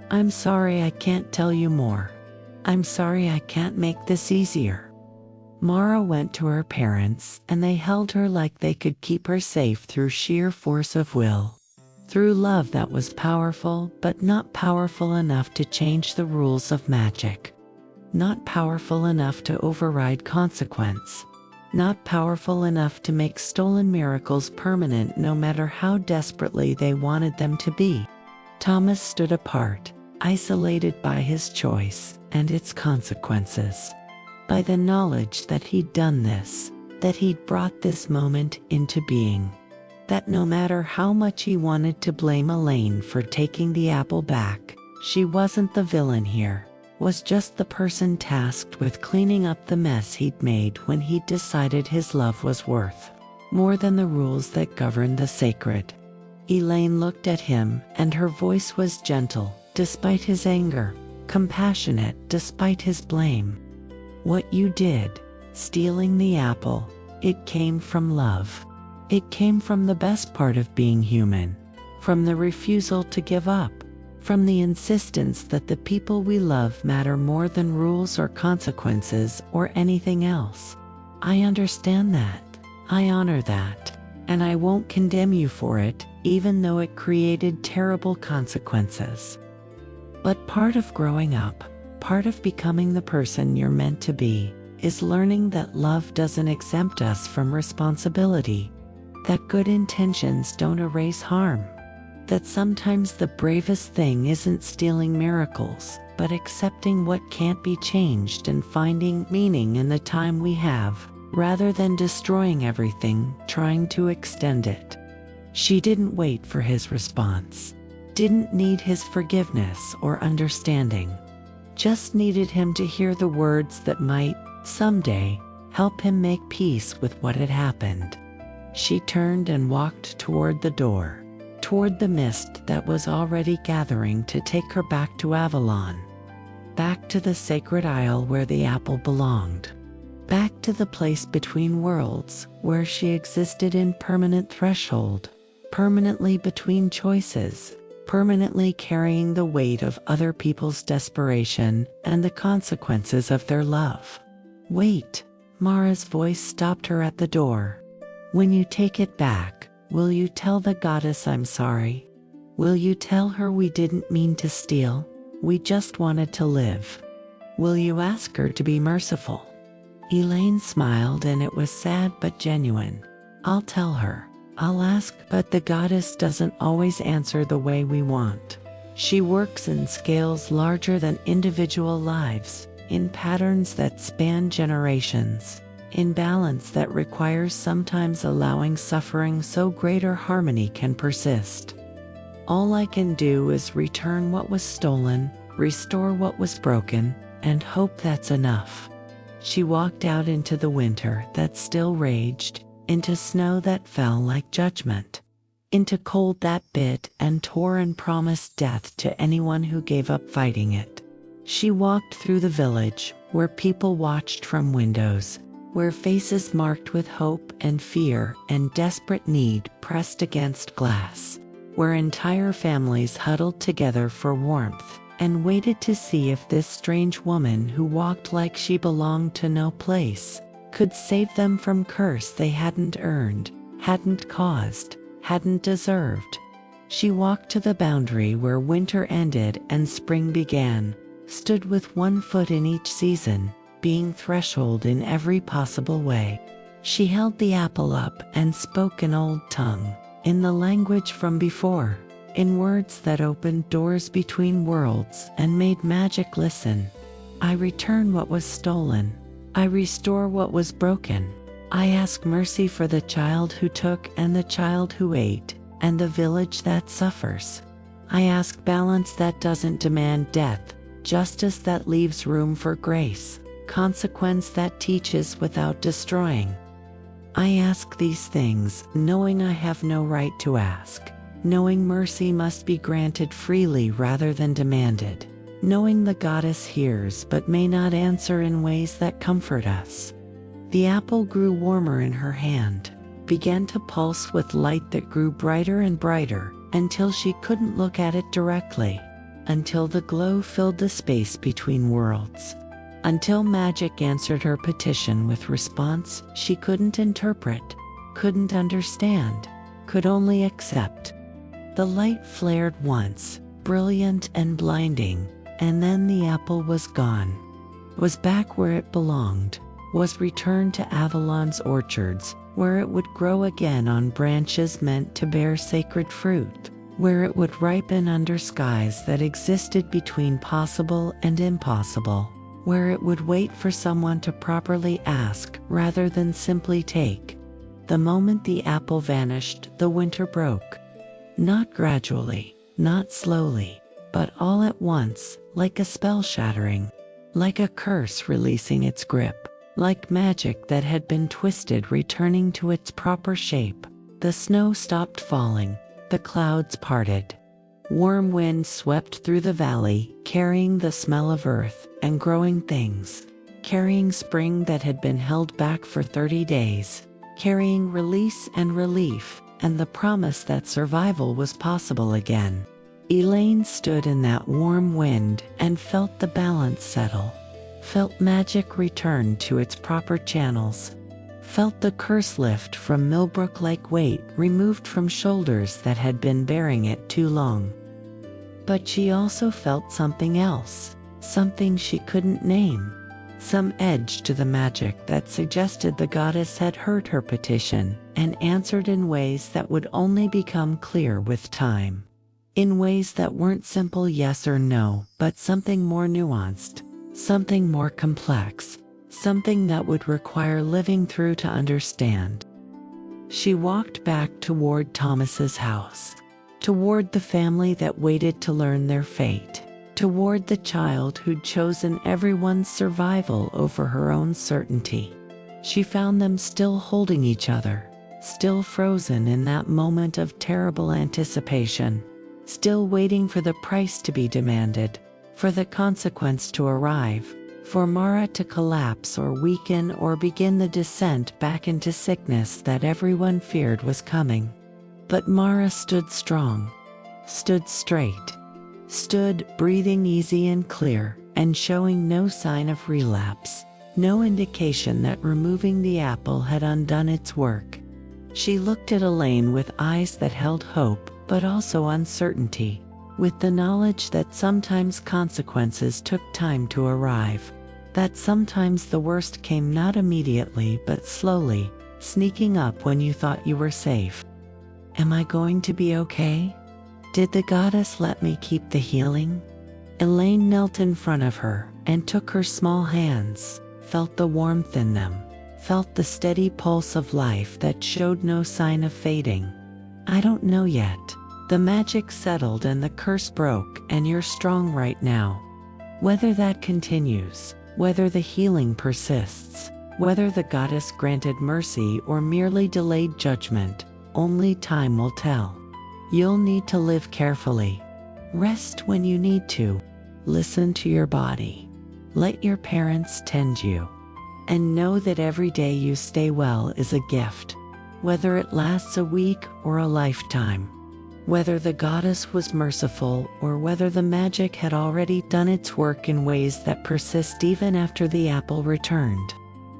Speaker 1: I'm sorry I can't tell you more. I'm sorry I can't make this easier." Mara went to her parents, and they held her like they could keep her safe through sheer force of will. through love that was powerful but not powerful enough to change the rules of magic. Not powerful enough to override consequence. Not powerful enough to make stolen miracles permanent no matter how desperately they wanted them to be. Thomas stood apart, isolated by his choice and its consequences. By the knowledge that he'd done this, that he'd brought this moment into being. That no matter how much he wanted to blame Elaine for taking the apple back, she wasn't the villain here, was just the person tasked with cleaning up the mess he'd made when he'd decided his love was worth more than the rules that govern the sacred. Elaine looked at him, and her voice was gentle, despite his anger, compassionate despite his blame. What you did, stealing the apple, it came from love. It came from the best part of being human, from the refusal to give up, from the insistence that the people we love matter more than rules or consequences or anything else. I understand that. I honor that. And I won't condemn you for it, even though it created terrible consequences. But part of growing up, part of becoming the person you're meant to be, is learning that love doesn't exempt us from responsibility. That good intentions don't erase harm. That sometimes the bravest thing isn't stealing miracles, but accepting what can't be changed and finding meaning in the time we have, rather than destroying everything, trying to extend it. She didn't wait for his response, didn't need his forgiveness or understanding, just needed him to hear the words that might, someday, help him make peace with what had happened. She turned and walked toward the door, toward the mist that was already gathering to take her back to Avalon, back to the sacred isle where the apple belonged, back to the place between worlds where she existed in permanent threshold, permanently between choices, permanently carrying the weight of other people's desperation and the consequences of their love. Wait, Mara's voice stopped her at the door. When you take it back, will you tell the goddess I'm sorry? Will you tell her we didn't mean to steal? We just wanted to live. Will you ask her to be merciful? Elaine smiled, and it was sad but genuine. I'll tell her. I'll ask, but the goddess doesn't always answer the way we want. She works in scales larger than individual lives, in patterns that span generations. In balance that requires sometimes allowing suffering so greater harmony can persist. All I can do is return what was stolen, restore what was broken, and hope that's enough. She walked out into the winter that still raged, into snow that fell like judgment, into cold that bit and tore and promised death to anyone who gave up fighting it. She walked through the village, where people watched from windows, where faces marked with hope and fear and desperate need pressed against glass, where entire families huddled together for warmth and waited to see if this strange woman who walked like she belonged to no place could save them from curse they hadn't earned, hadn't caused, hadn't deserved. She walked to the boundary where winter ended and spring began, stood with one foot in each season, being threshold in every possible way. She held the apple up and spoke in old tongue, in the language from before, in words that opened doors between worlds and made magic listen. I return what was stolen. I restore what was broken. I ask mercy for the child who took and the child who ate, and the village that suffers. I ask balance that doesn't demand death, justice that leaves room for grace, consequence that teaches without destroying. I ask these things, knowing I have no right to ask, knowing mercy must be granted freely rather than demanded, knowing the goddess hears but may not answer in ways that comfort us. The apple grew warmer in her hand, began to pulse with light that grew brighter and brighter, until she couldn't look at it directly, until the glow filled the space between worlds. Until magic answered her petition with response she couldn't interpret, couldn't understand, could only accept. The light flared once, brilliant and blinding, and then the apple was gone. Was back where it belonged, was returned to Avalon's orchards, where it would grow again on branches meant to bear sacred fruit, where it would ripen under skies that existed between possible and impossible, where it would wait for someone to properly ask rather than simply take. The moment the apple vanished, the winter broke. Not gradually, not slowly, but all at once, like a spell shattering, like a curse releasing its grip, like magic that had been twisted returning to its proper shape. The snow stopped falling, the clouds parted. Warm wind swept through the valley, carrying the smell of earth and growing things, carrying spring that had been held back for 30 days, carrying release and relief, and the promise that survival was possible again. Elaine stood in that warm wind and felt the balance settle, felt magic return to its proper channels, felt the curse lift from Millbrook-like weight removed from shoulders that had been bearing it too long. But she also felt something else, something she couldn't name, some edge to the magic that suggested the goddess had heard her petition and answered in ways that would only become clear with time. In ways that weren't simple yes or no, but something more nuanced, something more complex, something that would require living through to understand. She walked back toward Thomas's house, toward the family that waited to learn their fate, toward the child who'd chosen everyone's survival over her own certainty. She found them still holding each other, still frozen in that moment of terrible anticipation, still waiting for the price to be demanded, for the consequence to arrive, for Mara to collapse or weaken or begin the descent back into sickness that everyone feared was coming. But Mara stood strong, stood straight, stood breathing easy and clear, and showing no sign of relapse, no indication that removing the apple had undone its work. She looked at Elaine with eyes that held hope, but also uncertainty, with the knowledge that sometimes consequences took time to arrive, that sometimes the worst came not immediately but slowly, sneaking up when you thought you were safe. Am I going to be okay? Did the goddess let me keep the healing? Elaine knelt in front of her and took her small hands, felt the warmth in them, felt the steady pulse of life that showed no sign of fading. I don't know yet. The magic settled and the curse broke, and you're strong right now. Whether that continues, whether the healing persists, whether the goddess granted mercy or merely delayed judgment, only time will tell. You'll need to live carefully. Rest when you need to. Listen to your body. Let your parents tend you. And know that every day you stay well is a gift, whether it lasts a week or a lifetime. Whether the goddess was merciful or whether the magic had already done its work in ways that persist even after the apple returned.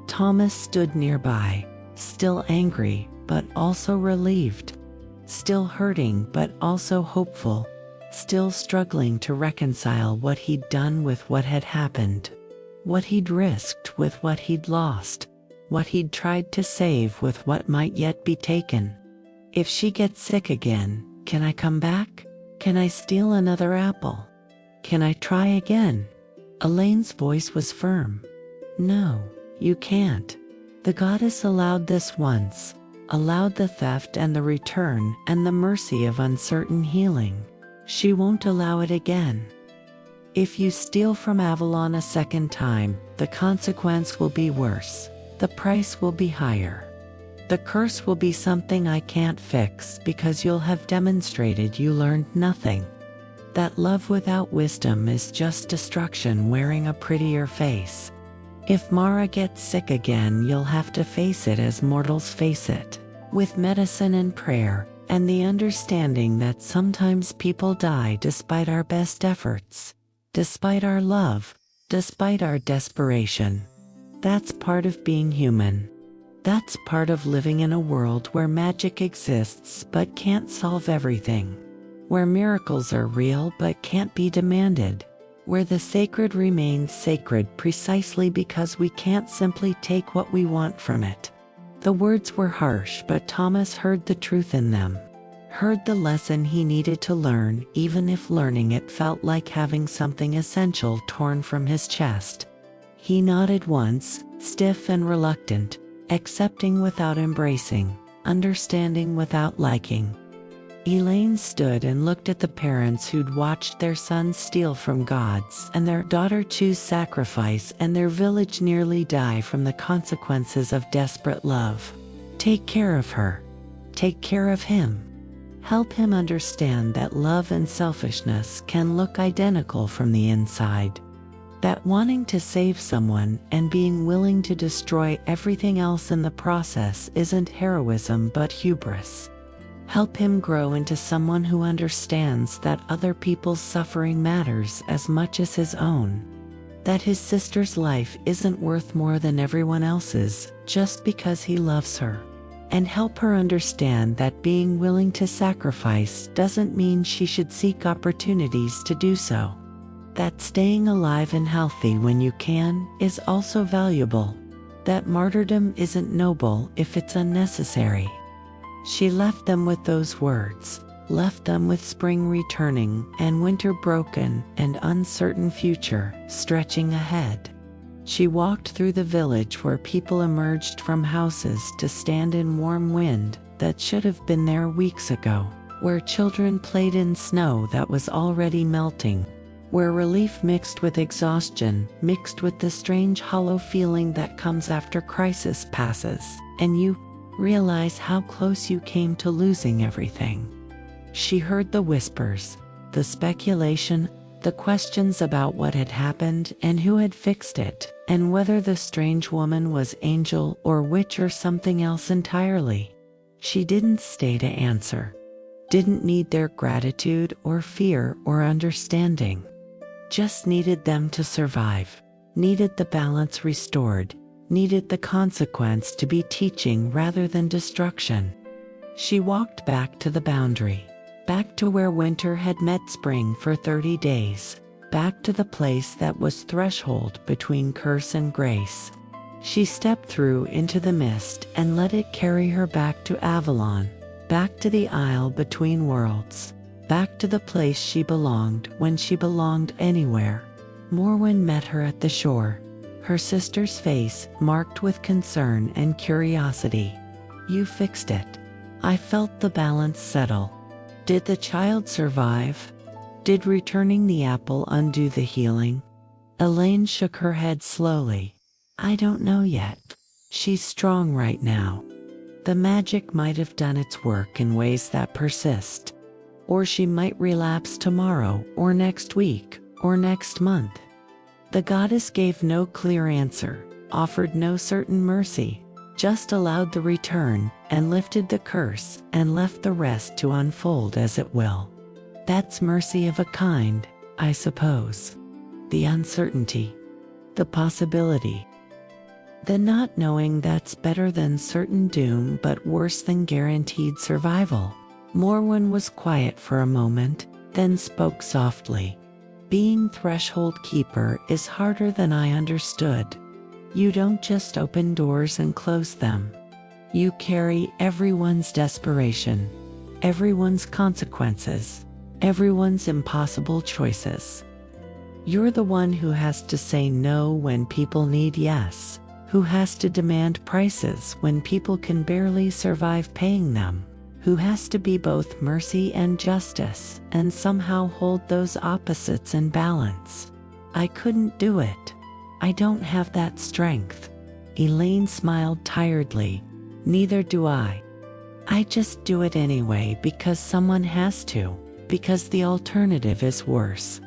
Speaker 1: Thomas stood nearby, still angry, but also relieved, still hurting but also hopeful, still struggling to reconcile what he'd done with what had happened, what he'd risked with what he'd lost, what he'd tried to save with what might yet be taken. If she gets sick again, can I come back? Can I steal another apple? Can I try again? Elaine's voice was firm. No, you can't. The goddess allowed this once, allowed the theft and the return and the mercy of uncertain healing. She won't allow it again. If you steal from Avalon a second time, the consequence will be worse. The price will be higher. The curse will be something I can't fix because you'll have demonstrated you learned nothing. That love without wisdom is just destruction wearing a prettier face. If Mara gets sick again, you'll have to face it as mortals face it, with medicine and prayer, and the understanding that sometimes people die despite our best efforts, despite our love, despite our desperation. That's part of being human. That's part of living in a world where magic exists but can't solve everything. where miracles are real but can't be demanded, where the sacred remains sacred precisely because we can't simply take what we want from it. The words were harsh, but Thomas heard the truth in them, heard the lesson he needed to learn, even if learning it felt like having something essential torn from his chest. He nodded once, stiff and reluctant, accepting without embracing, understanding without liking. Elaine stood and looked at the parents who'd watched their son steal from gods and their daughter choose sacrifice and their village nearly die from the consequences of desperate love. Take care of her. Take care of him. Help him understand that love and selfishness can look identical from the inside. That wanting to save someone and being willing to destroy everything else in the process isn't heroism but hubris. Help him grow into someone who understands that other people's suffering matters as much as his own. That his sister's life isn't worth more than everyone else's just because he loves her. And help her understand that being willing to sacrifice doesn't mean she should seek opportunities to do so. That staying alive and healthy when you can is also valuable. That martyrdom isn't noble if it's unnecessary. She left them with those words, left them with spring returning and winter broken and uncertain future stretching ahead. She walked through the village where people emerged from houses to stand in warm wind that should have been there weeks ago, where children played in snow that was already melting, where relief mixed with exhaustion, mixed with the strange hollow feeling that comes after crisis passes, and you realize how close you came to losing everything. She heard the whispers, the speculation, the questions about what had happened and who had fixed it, and whether the strange woman was angel or witch or something else entirely. She didn't stay to answer, didn't need their gratitude or fear or understanding, just needed them to survive, needed the balance restored, needed the consequence to be teaching rather than destruction. She walked back to the boundary, back to where winter had met spring for 30 days, back to the place that was threshold between curse and grace. She stepped through into the mist and let it carry her back to Avalon, back to the isle between worlds, back to the place she belonged when she belonged anywhere. Morwen met her at the shore, her sister's face marked with concern and curiosity. You fixed it. I felt the balance settle. Did the child survive? Did returning the apple undo the healing? Elaine shook her head slowly. I don't know yet. She's strong right now. The magic might have done its work in ways that persist. Or she might relapse tomorrow, or next week, or next month. The goddess gave no clear answer, offered no certain mercy, just allowed the return and lifted the curse and left the rest to unfold as it will. That's mercy of a kind, I suppose. The uncertainty, the possibility, the not knowing that's better than certain doom but worse than guaranteed survival. Morwen was quiet for a moment, then spoke softly. Being threshold keeper is harder than I understood. You don't just open doors and close them. You carry everyone's desperation, everyone's consequences, everyone's impossible choices. You're the one who has to say no when people need yes, who has to demand prices when people can barely survive paying them, who has to be both mercy and justice and somehow hold those opposites in balance. I couldn't do it. I don't have that strength. Elaine smiled tiredly. Neither do I. I just do it anyway because someone has to, because the alternative is worse.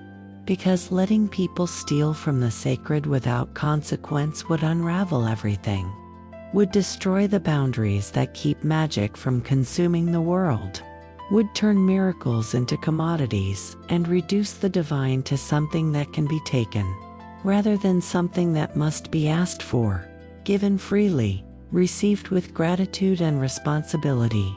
Speaker 1: Because letting people steal from the sacred without consequence would unravel everything, would destroy the boundaries that keep magic from consuming the world, would turn miracles into commodities and reduce the divine to something that can be taken, rather than something that must be asked for, given freely, received with gratitude and responsibility.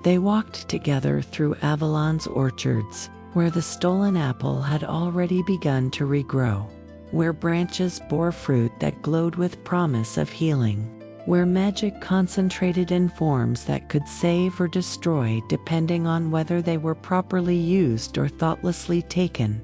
Speaker 1: They walked together through Avalon's orchards, where the stolen apple had already begun to regrow, where branches bore fruit that glowed with promise of healing, where magic concentrated in forms that could save or destroy depending on whether they were properly used or thoughtlessly taken.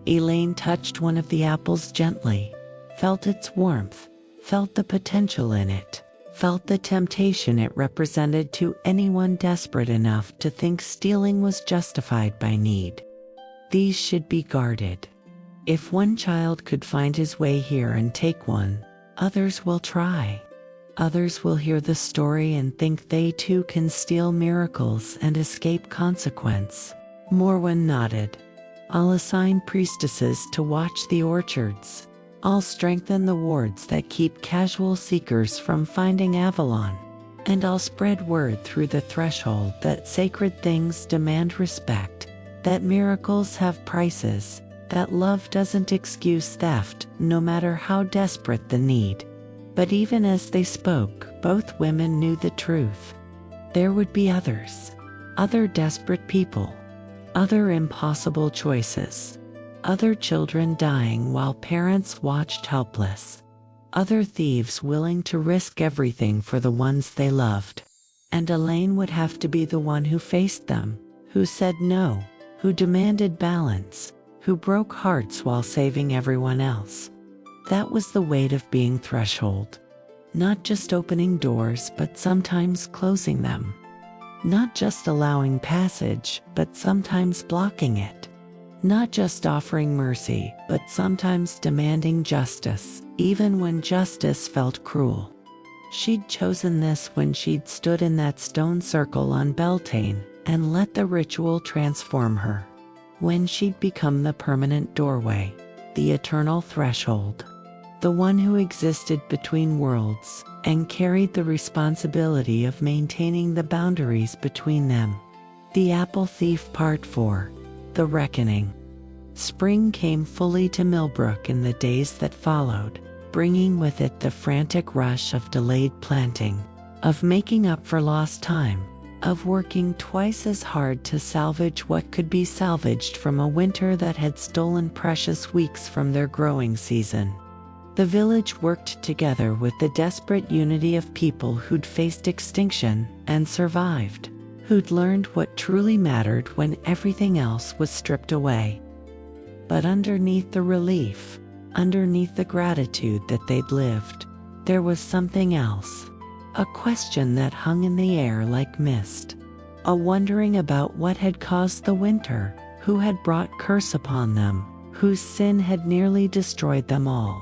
Speaker 1: Elaine touched one of the apples gently, felt its warmth, felt the potential in it, felt the temptation it represented to anyone desperate enough to think stealing was justified by need. These should be guarded. If one child could find his way here and take one, others will try. Others will hear the story and think they too can steal miracles and escape consequence. Morwen nodded. I'll assign priestesses to watch the orchards. I'll strengthen the wards that keep casual seekers from finding Avalon. And I'll spread word through the threshold that sacred things demand respect, that miracles have prices, that love doesn't excuse theft, no matter how desperate the need. But even as they spoke, both women knew the truth. There would be others, other desperate people, other impossible choices, other children dying while parents watched helpless, other thieves willing to risk everything for the ones they loved. And Elaine would have to be the one who faced them, who said no, who demanded balance, who broke hearts while saving everyone else. That was the weight of being threshold. Not just opening doors, but sometimes closing them. Not just allowing passage, but sometimes blocking it. Not just offering mercy, but sometimes demanding justice, even when justice felt cruel. She'd chosen this when she'd stood in that stone circle on Beltane and let the ritual transform her. When she'd become the permanent doorway, the eternal threshold. The one who existed between worlds and carried the responsibility of maintaining the boundaries between them. The Apple Thief Part 4. The Reckoning. Spring came fully to Millbrook in the days that followed, bringing with it the frantic rush of delayed planting, of making up for lost time, of working twice as hard to salvage what could be salvaged from a winter that had stolen precious weeks from their growing season. The village worked together with the desperate unity of people who'd faced extinction and survived, who'd learned what truly mattered when everything else was stripped away. But underneath the relief, underneath the gratitude that they'd lived, there was something else. A question that hung in the air like mist. A wondering about what had caused the winter, who had brought curse upon them, whose sin had nearly destroyed them all.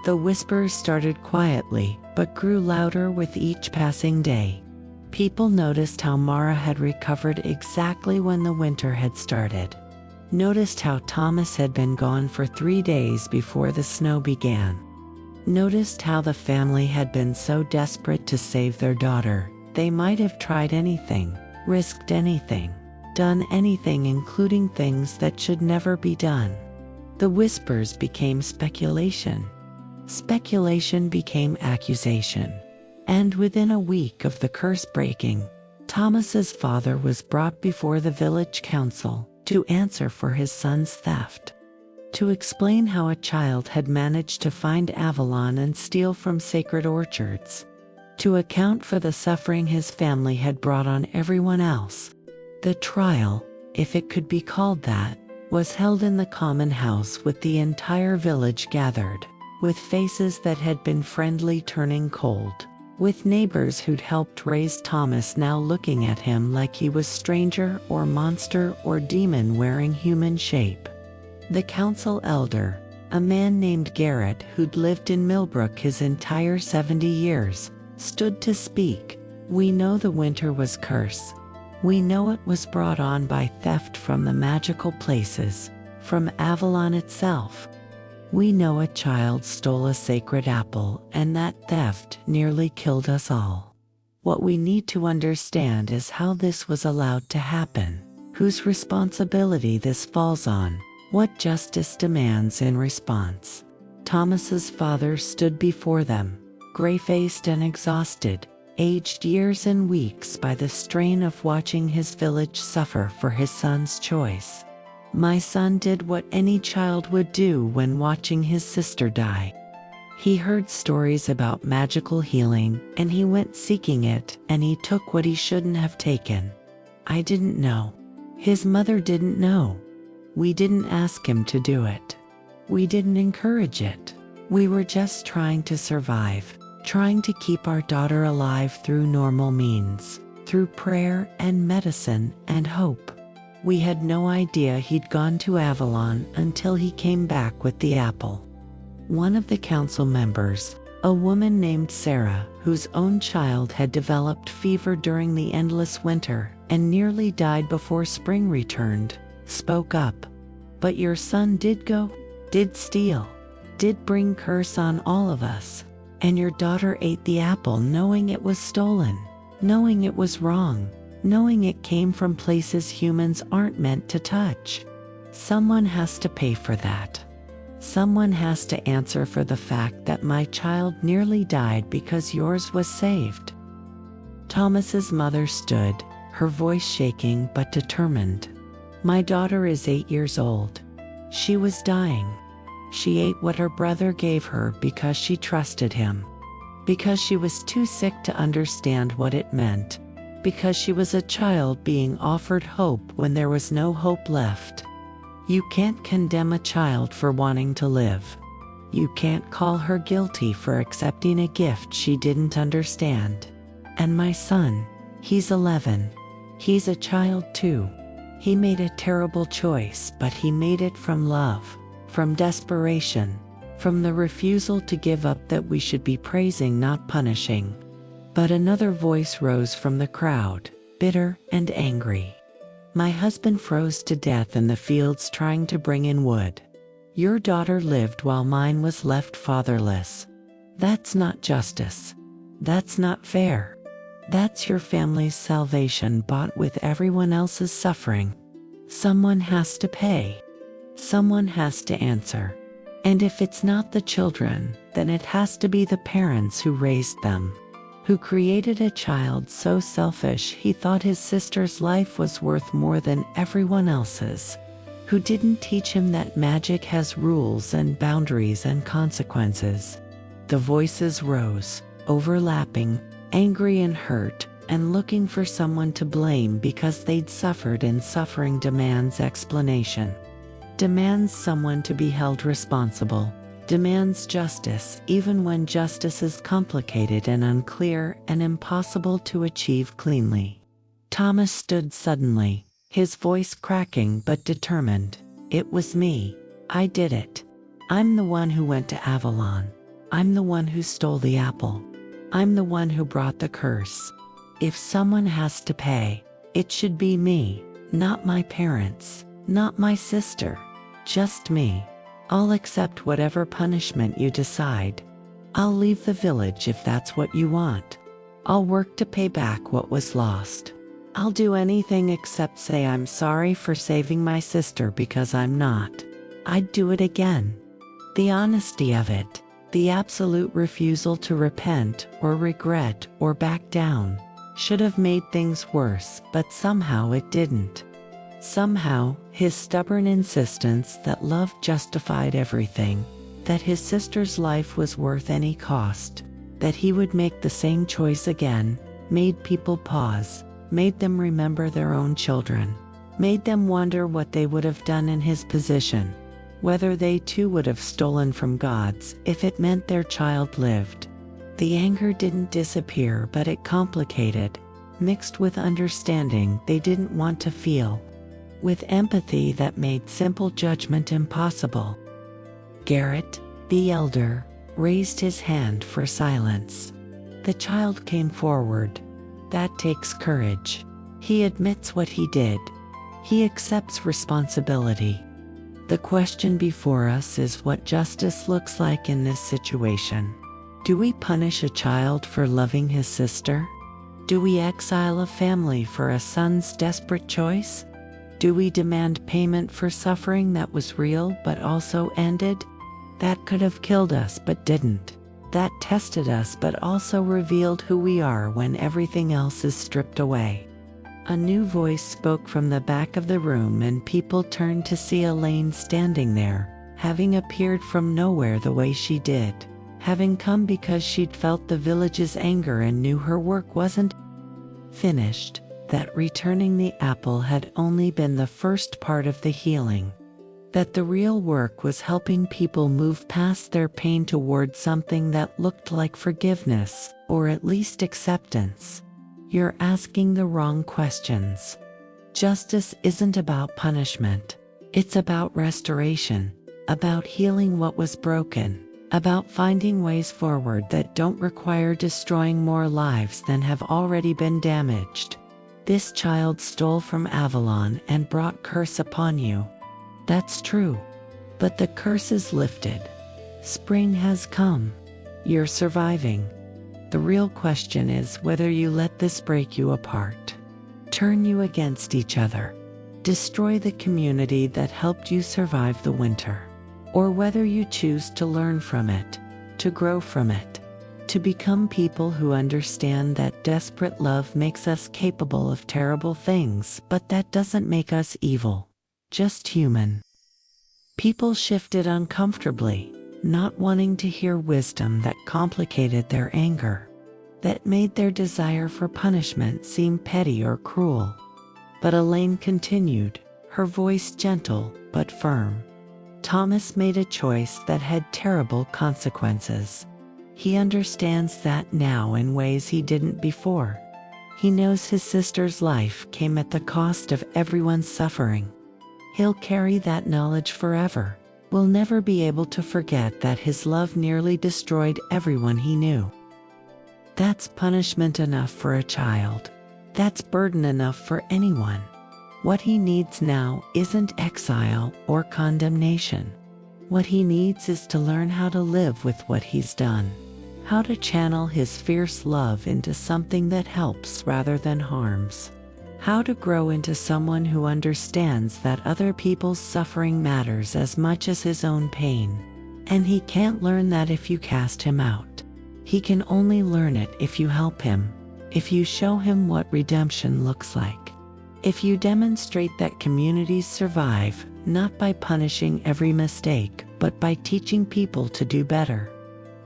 Speaker 1: The whispers started quietly, but grew louder with each passing day. People noticed how Mara had recovered exactly when the winter had started. Noticed how Thomas had been gone for 3 days before the snow began. Noticed how the family had been so desperate to save their daughter, they might have tried anything, risked anything, done anything, including things that should never be done. The whispers became speculation. Speculation became accusation. And within a week of the curse breaking, Thomas's father was brought before the village council to answer for his son's theft, to explain how a child had managed to find Avalon and steal from sacred orchards, to account for the suffering his family had brought on everyone else. The trial, if it could be called that, was held in the common house with the entire village gathered, with faces that had been friendly turning cold, with neighbors who'd helped raise Thomas now looking at him like he was stranger or monster or demon wearing human shape. The council elder, a man named Garrett who'd lived in Millbrook his entire 70 years, stood to speak. We know the winter was curse. We know it was brought on by theft from the magical places, from Avalon itself. We know a child stole a sacred apple and that theft nearly killed us all. What we need to understand is how this was allowed to happen, whose responsibility this falls on, what justice demands in response. Thomas's father stood before them, gray-faced and exhausted, aged years and weeks by the strain of watching his village suffer for his son's choice. My son did what any child would do when watching his sister die. He heard stories about magical healing, and he went seeking it, and he took what he shouldn't have taken. I didn't know. His mother didn't know. We didn't ask him to do it. We didn't encourage it. We were just trying to survive, trying to keep our daughter alive through normal means, through prayer and medicine and hope. We had no idea he'd gone to Avalon until he came back with the apple. One of the council members, a woman named Sarah, whose own child had developed fever during the endless winter and nearly died before spring returned, spoke up. But your son did go, did steal, did bring curse on all of us. And your daughter ate the apple knowing it was stolen, knowing it was wrong, knowing it came from places humans aren't meant to touch. Someone has to pay for that. Someone has to answer for the fact that my child nearly died because yours was saved. Thomas's mother stood, her voice shaking but determined. My daughter is 8 years old. She was dying. She ate what her brother gave her because she trusted him. Because she was too sick to understand what it meant. Because she was a child being offered hope when there was no hope left. You can't condemn a child for wanting to live. You can't call her guilty for accepting a gift she didn't understand. And my son, he's 11. He's a child too. He made a terrible choice, but he made it from love, from desperation, from the refusal to give up that we should be praising, not punishing. But another voice rose from the crowd, bitter and angry. My husband froze to death in the fields trying to bring in wood. Your daughter lived while mine was left fatherless. That's not justice. That's not fair. That's your family's salvation bought with everyone else's suffering. Someone has to pay. Someone has to answer. And if it's not the children, then it has to be the parents who raised them, who created a child so selfish he thought his sister's life was worth more than everyone else's, who didn't teach him that magic has rules and boundaries and consequences. The voices rose, overlapping, angry and hurt, and looking for someone to blame because they'd suffered, and suffering demands explanation. Demands someone to be held responsible. Demands justice, even when justice is complicated and unclear and impossible to achieve cleanly. Thomas stood suddenly, his voice cracking but determined. It was me. I did it. I'm the one who went to Avalon. I'm the one who stole the apple. I'm the one who brought the curse. If someone has to pay, it should be me, not my parents, not my sister, just me. I'll accept whatever punishment you decide. I'll leave the village if that's what you want. I'll work to pay back what was lost. I'll do anything except say I'm sorry for saving my sister, because I'm not. I'd do it again. The honesty of it, the absolute refusal to repent or regret or back down, should have made things worse, but somehow it didn't. Somehow, his stubborn insistence that love justified everything, that his sister's life was worth any cost, that he would make the same choice again, made people pause, made them remember their own children, made them wonder what they would have done in his position, whether they too would have stolen from God's if it meant their child lived. The anger didn't disappear, but it complicated, mixed with understanding they didn't want to feel, with empathy that made simple judgment impossible. Garrett, the elder, raised his hand for silence. The child came forward. That takes courage. He admits what he did. He accepts responsibility. The question before us is what justice looks like in this situation. Do we punish a child for loving his sister? Do we exile a family for a son's desperate choice? Do we demand payment for suffering that was real but also ended? That could have killed us but didn't. that tested us but also revealed who we are when everything else is stripped away. A new voice spoke from the back of the room, and people turned to see Elaine standing there, having appeared from nowhere the way she did, having come because she'd felt the village's anger and knew her work wasn't finished, that returning the apple had only been the first part of the healing, that the real work was helping people move past their pain toward something that looked like forgiveness, or at least acceptance. You're asking the wrong questions. Justice isn't about punishment. It's about restoration, about healing what was broken, about finding ways forward that don't require destroying more lives than have already been damaged. This child stole from Avalon and brought curse upon you. That's true. But the curse is lifted. Spring has come. You're surviving. The real question is whether you let this break you apart, turn you against each other, destroy the community that helped you survive the winter, or whether you choose to learn from it, to grow from it, to become people who understand that desperate love makes us capable of terrible things, but that doesn't make us evil, just human. People shifted uncomfortably, not wanting to hear wisdom that complicated their anger, that made their desire for punishment seem petty or cruel. But Elaine continued, her voice gentle but firm. Thomas made a choice that had terrible consequences. He understands that now in ways he didn't before. He knows his sister's life came at the cost of everyone's suffering. He'll carry that knowledge forever. Will never be able to forget that his love nearly destroyed everyone he knew. That's punishment enough for a child. That's burden enough for anyone. What he needs now isn't exile or condemnation. What he needs is to learn how to live with what he's done, how to channel his fierce love into something that helps rather than harms, how to grow into someone who understands that other people's suffering matters as much as his own pain. And he can't learn that if you cast him out. He can only learn it if you help him, if you show him what redemption looks like, if you demonstrate that communities survive, not by punishing every mistake, but by teaching people to do better.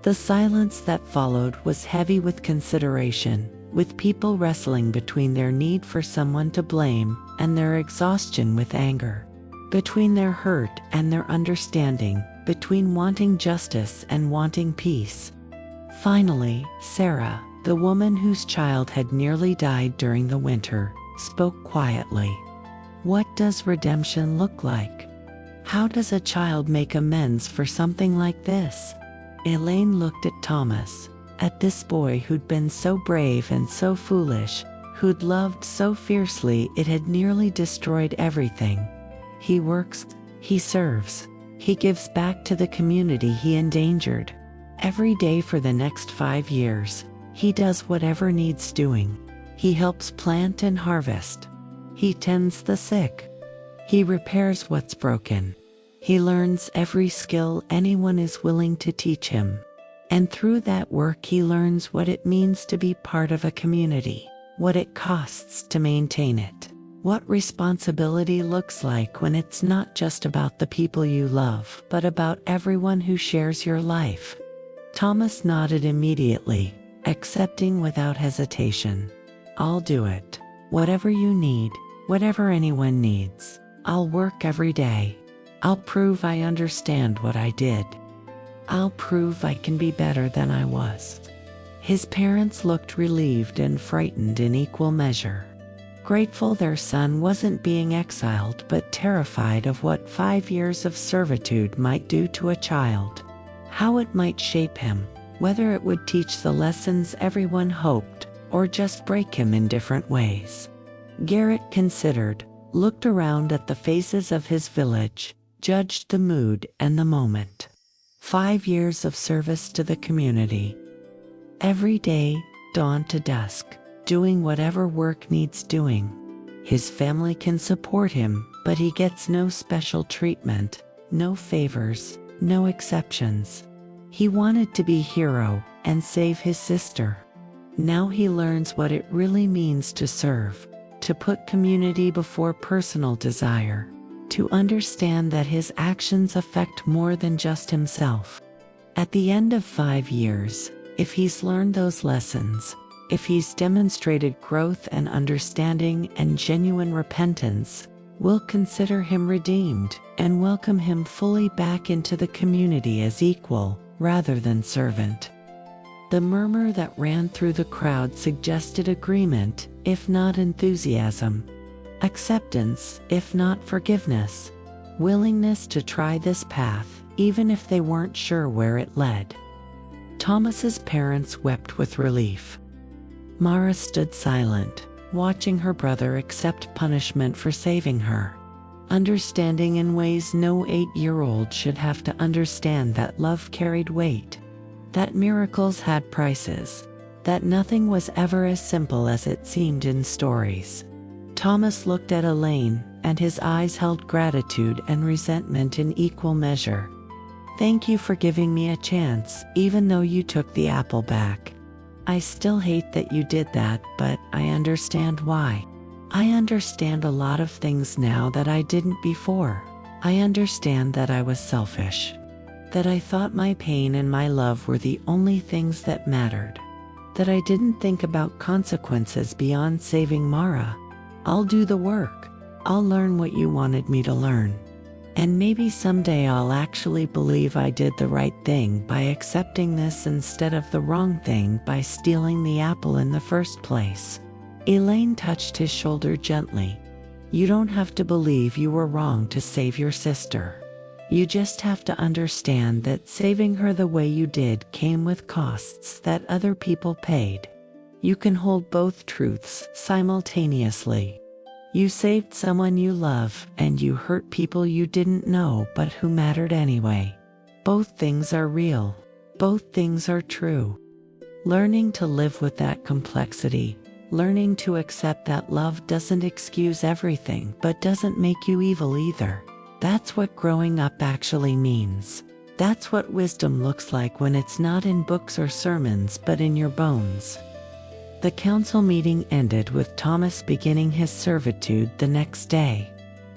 Speaker 1: The silence that followed was heavy with consideration, with people wrestling between their need for someone to blame and their exhaustion with anger, between their hurt and their understanding, between wanting justice and wanting peace. Finally, Sarah, the woman whose child had nearly died during the winter, spoke quietly. What does redemption look like? How does a child make amends for something like this? Elaine looked at Thomas, at this boy who'd been so brave and so foolish, who'd loved so fiercely it had nearly destroyed everything. He works, he serves, he gives back to the community he endangered. Every day for the next 5 years, he does whatever needs doing. He helps plant and harvest. He tends the sick. He repairs what's broken. He learns every skill anyone is willing to teach him. And through that work he learns what it means to be part of a community, what it costs to maintain it, what responsibility looks like when it's not just about the people you love, but about everyone who shares your life. Thomas nodded immediately, accepting without hesitation. I'll do it. Whatever you need, whatever anyone needs, I'll work every day. I'll prove I understand what I did. I'll prove I can be better than I was. His parents looked relieved and frightened in equal measure, grateful their son wasn't being exiled but terrified of what 5 years of servitude might do to a child, how it might shape him, whether it would teach the lessons everyone hoped or just break him in different ways. Garrett considered, looked around at the faces of his village, judged the mood and the moment. 5 years of service to the community. Every day, dawn to dusk, doing whatever work needs doing. His family can support him, but he gets no special treatment, no favors, no exceptions. He wanted to be hero and save his sister. Now he learns what it really means to serve, to put community before personal desire, to understand that his actions affect more than just himself. At the end of 5 years, if he's learned those lessons, if he's demonstrated growth and understanding and genuine repentance, we'll consider him redeemed and welcome him fully back into the community as equal rather than servant. The murmur that ran through the crowd suggested agreement, if not enthusiasm, acceptance, if not forgiveness, willingness to try this path, even if they weren't sure where it led. Thomas's parents wept with relief. Mara stood silent, watching her brother accept punishment for saving her, understanding in ways no 8-year-old should have to understand that love carried weight, that miracles had prices, that nothing was ever as simple as it seemed in stories. Thomas looked at Elaine, and his eyes held gratitude and resentment in equal measure. "Thank you for giving me a chance, even though you took the apple back. I still hate that you did that, but I understand why. I understand a lot of things now that I didn't before. I understand that I was selfish, that I thought my pain and my love were the only things that mattered, that I didn't think about consequences beyond saving Mara. I'll do the work. I'll learn what you wanted me to learn. And maybe someday I'll actually believe I did the right thing by accepting this instead of the wrong thing by stealing the apple in the first place." Elaine touched his shoulder gently. "You don't have to believe you were wrong to save your sister. You just have to understand that saving her the way you did came with costs that other people paid. You can hold both truths simultaneously. You saved someone you love, and you hurt people you didn't know but who mattered anyway. Both things are real. Both things are true. Learning to live with that complexity, learning to accept that love doesn't excuse everything but doesn't make you evil either. That's what growing up actually means. That's what wisdom looks like when it's not in books or sermons but in your bones." The council meeting ended with Thomas beginning his servitude the next day,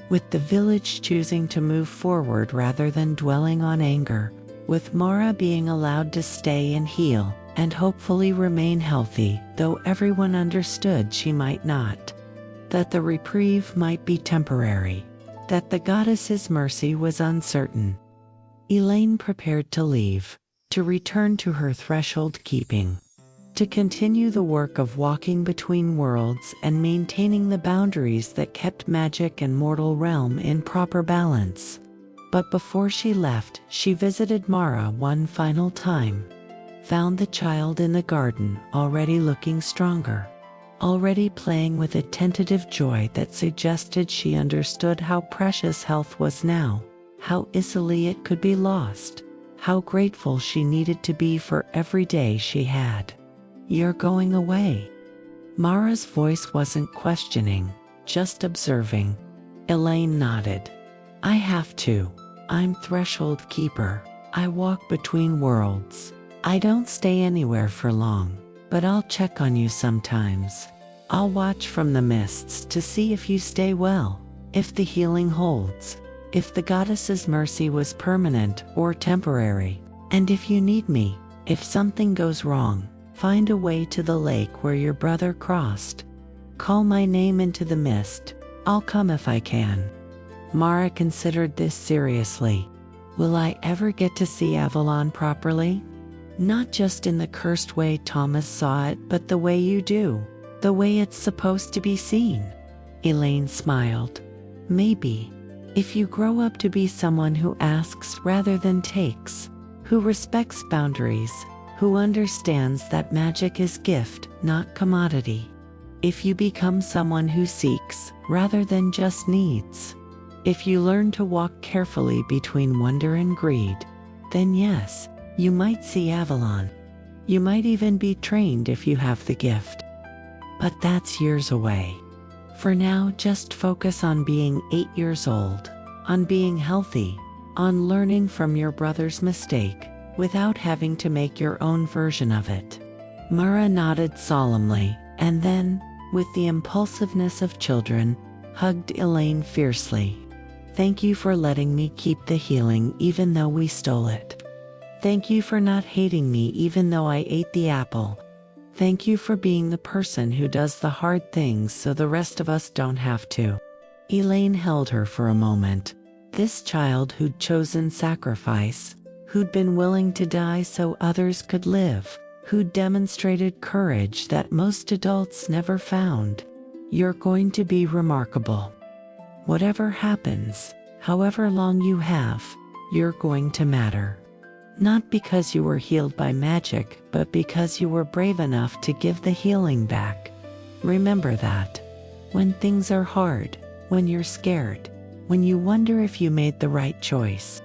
Speaker 1: with the village choosing to move forward rather than dwelling on anger, with Mara being allowed to stay and heal, and hopefully remain healthy, though everyone understood she might not, that the reprieve might be temporary, that the goddess's mercy was uncertain. Elaine prepared to leave, to return to her threshold keeping, to continue the work of walking between worlds and maintaining the boundaries that kept magic and mortal realm in proper balance. But before she left, she visited Mara one final time, found the child in the garden already looking stronger, already playing with a tentative joy that suggested she understood how precious health was now, how easily it could be lost, how grateful she needed to be for every day she had. "You're going away?" Mara's voice wasn't questioning, just observing. Elaine nodded. "I have to. I'm threshold keeper. I walk between worlds. I don't stay anywhere for long, but I'll check on you sometimes. I'll watch from the mists to see if you stay well, if the healing holds, if the goddess's mercy was permanent or temporary, and if you need me, if something goes wrong. Find a way to the lake where your brother crossed. Call my name into the mist. I'll come if I can." Mara considered this seriously. "Will I ever get to see Avalon properly? Not just in the cursed way Thomas saw it, but the way you do, the way it's supposed to be seen?" Elaine smiled. "Maybe. If you grow up to be someone who asks rather than takes, who respects boundaries, who understands that magic is gift, not commodity. If you become someone who seeks, rather than just needs. If you learn to walk carefully between wonder and greed, then yes, you might see Avalon. You might even be trained if you have the gift. But that's years away. For now, just focus on being 8 years old, on being healthy, on learning from your brother's mistake, without having to make your own version of it. Mara nodded solemnly, and then, with the impulsiveness of children, hugged Elaine fiercely. Thank you for letting me keep the healing even though we stole it. Thank you for not hating me even though I ate the apple. Thank you for being the person who does the hard things so the rest of us don't have to. Elaine held her for a moment. This child who'd chosen sacrifice, who'd been willing to die so others could live, who'd demonstrated courage that most adults never found. You're going to be remarkable. Whatever happens, however long you have, you're going to matter. Not because you were healed by magic, but because you were brave enough to give the healing back. Remember that. When things are hard, when you're scared, when you wonder if you made the right choice,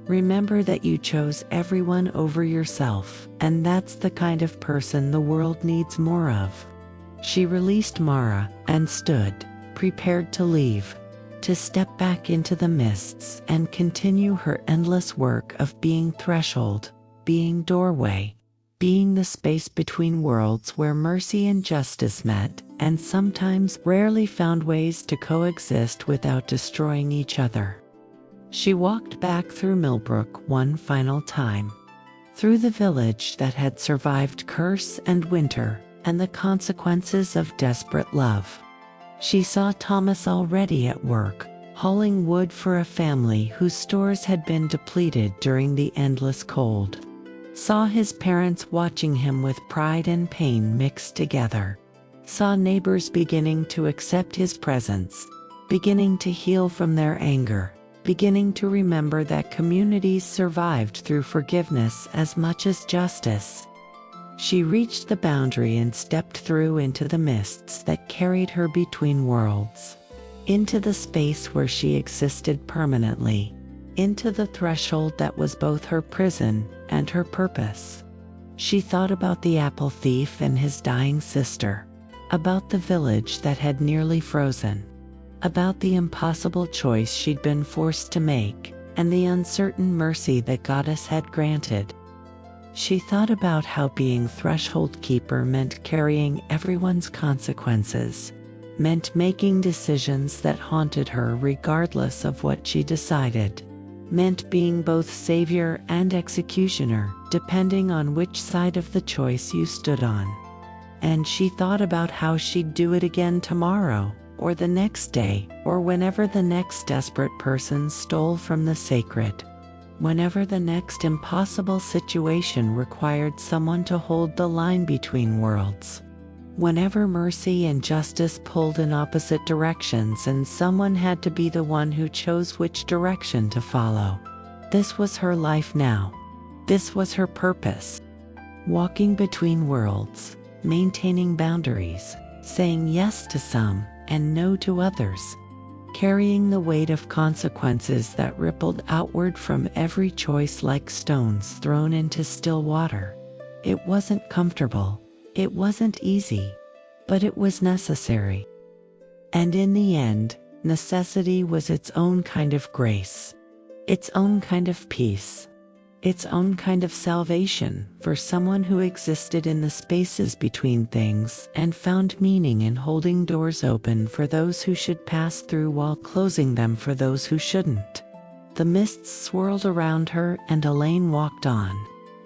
Speaker 1: remember that you chose everyone over yourself, and that's the kind of person the world needs more of. She released Mara and stood, prepared to leave, to step back into the mists and continue her endless work of being threshold, being doorway, being the space between worlds where mercy and justice met, and sometimes rarely found ways to coexist without destroying each other. She walked back through Millbrook one final time, through the village that had survived curse and winter and the consequences of desperate love. She saw Thomas already at work, hauling wood for a family whose stores had been depleted during the endless cold. Saw his parents watching him with pride and pain mixed together. Saw neighbors beginning to accept his presence, beginning to heal from their anger, beginning to remember that communities survived through forgiveness as much as justice. She reached the boundary and stepped through into the mists that carried her between worlds, into the space where she existed permanently, into the threshold that was both her prison and her purpose. She thought about the apple thief and his dying sister, about the village that had nearly frozen, about the impossible choice she'd been forced to make, and the uncertain mercy that Goddess had granted. She thought about how being threshold keeper meant carrying everyone's consequences, meant making decisions that haunted her regardless of what she decided, meant being both savior and executioner, depending on which side of the choice you stood on. And she thought about how she'd do it again tomorrow, or the next day, or whenever the next desperate person stole from the sacred. Whenever the next impossible situation required someone to hold the line between worlds. Whenever mercy and justice pulled in opposite directions and someone had to be the one who chose which direction to follow. This was her life now. This was her purpose. Walking between worlds, maintaining boundaries, saying yes to some and no to others. Carrying the weight of consequences that rippled outward from every choice like stones thrown into still water. It wasn't comfortable, it wasn't easy, but it was necessary. And in the end, necessity was its own kind of grace, its own kind of peace, its own kind of salvation for someone who existed in the spaces between things and found meaning in holding doors open for those who should pass through while closing them for those who shouldn't. The mists swirled around her and Elaine walked on,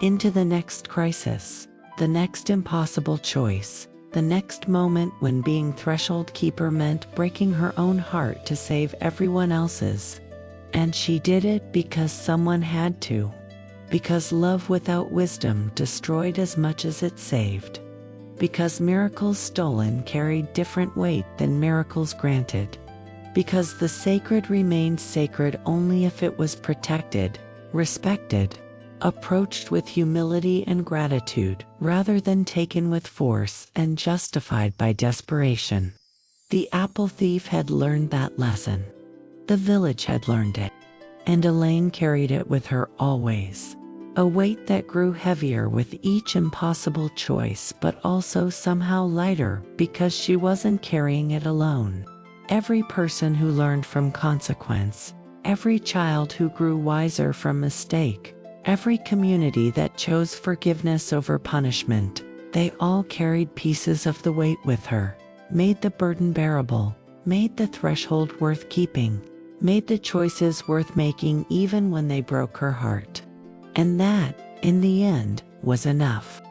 Speaker 1: into the next crisis, the next impossible choice, the next moment when being threshold keeper meant breaking her own heart to save everyone else's. And she did it because someone had to. Because love without wisdom destroyed as much as it saved. Because miracles stolen carried different weight than miracles granted. Because the sacred remained sacred only if it was protected, respected, approached with humility and gratitude rather than taken with force and justified by desperation. The apple thief had learned that lesson. The village had learned it. And Elaine carried it with her always. A weight that grew heavier with each impossible choice, but also somehow lighter because she wasn't carrying it alone. Every person who learned from consequence, every child who grew wiser from mistake, Every community that chose forgiveness over punishment, they all carried pieces of the weight with her, made the burden bearable, made the threshold worth keeping, made the choices worth making even when they broke her heart. And that, in the end, was enough.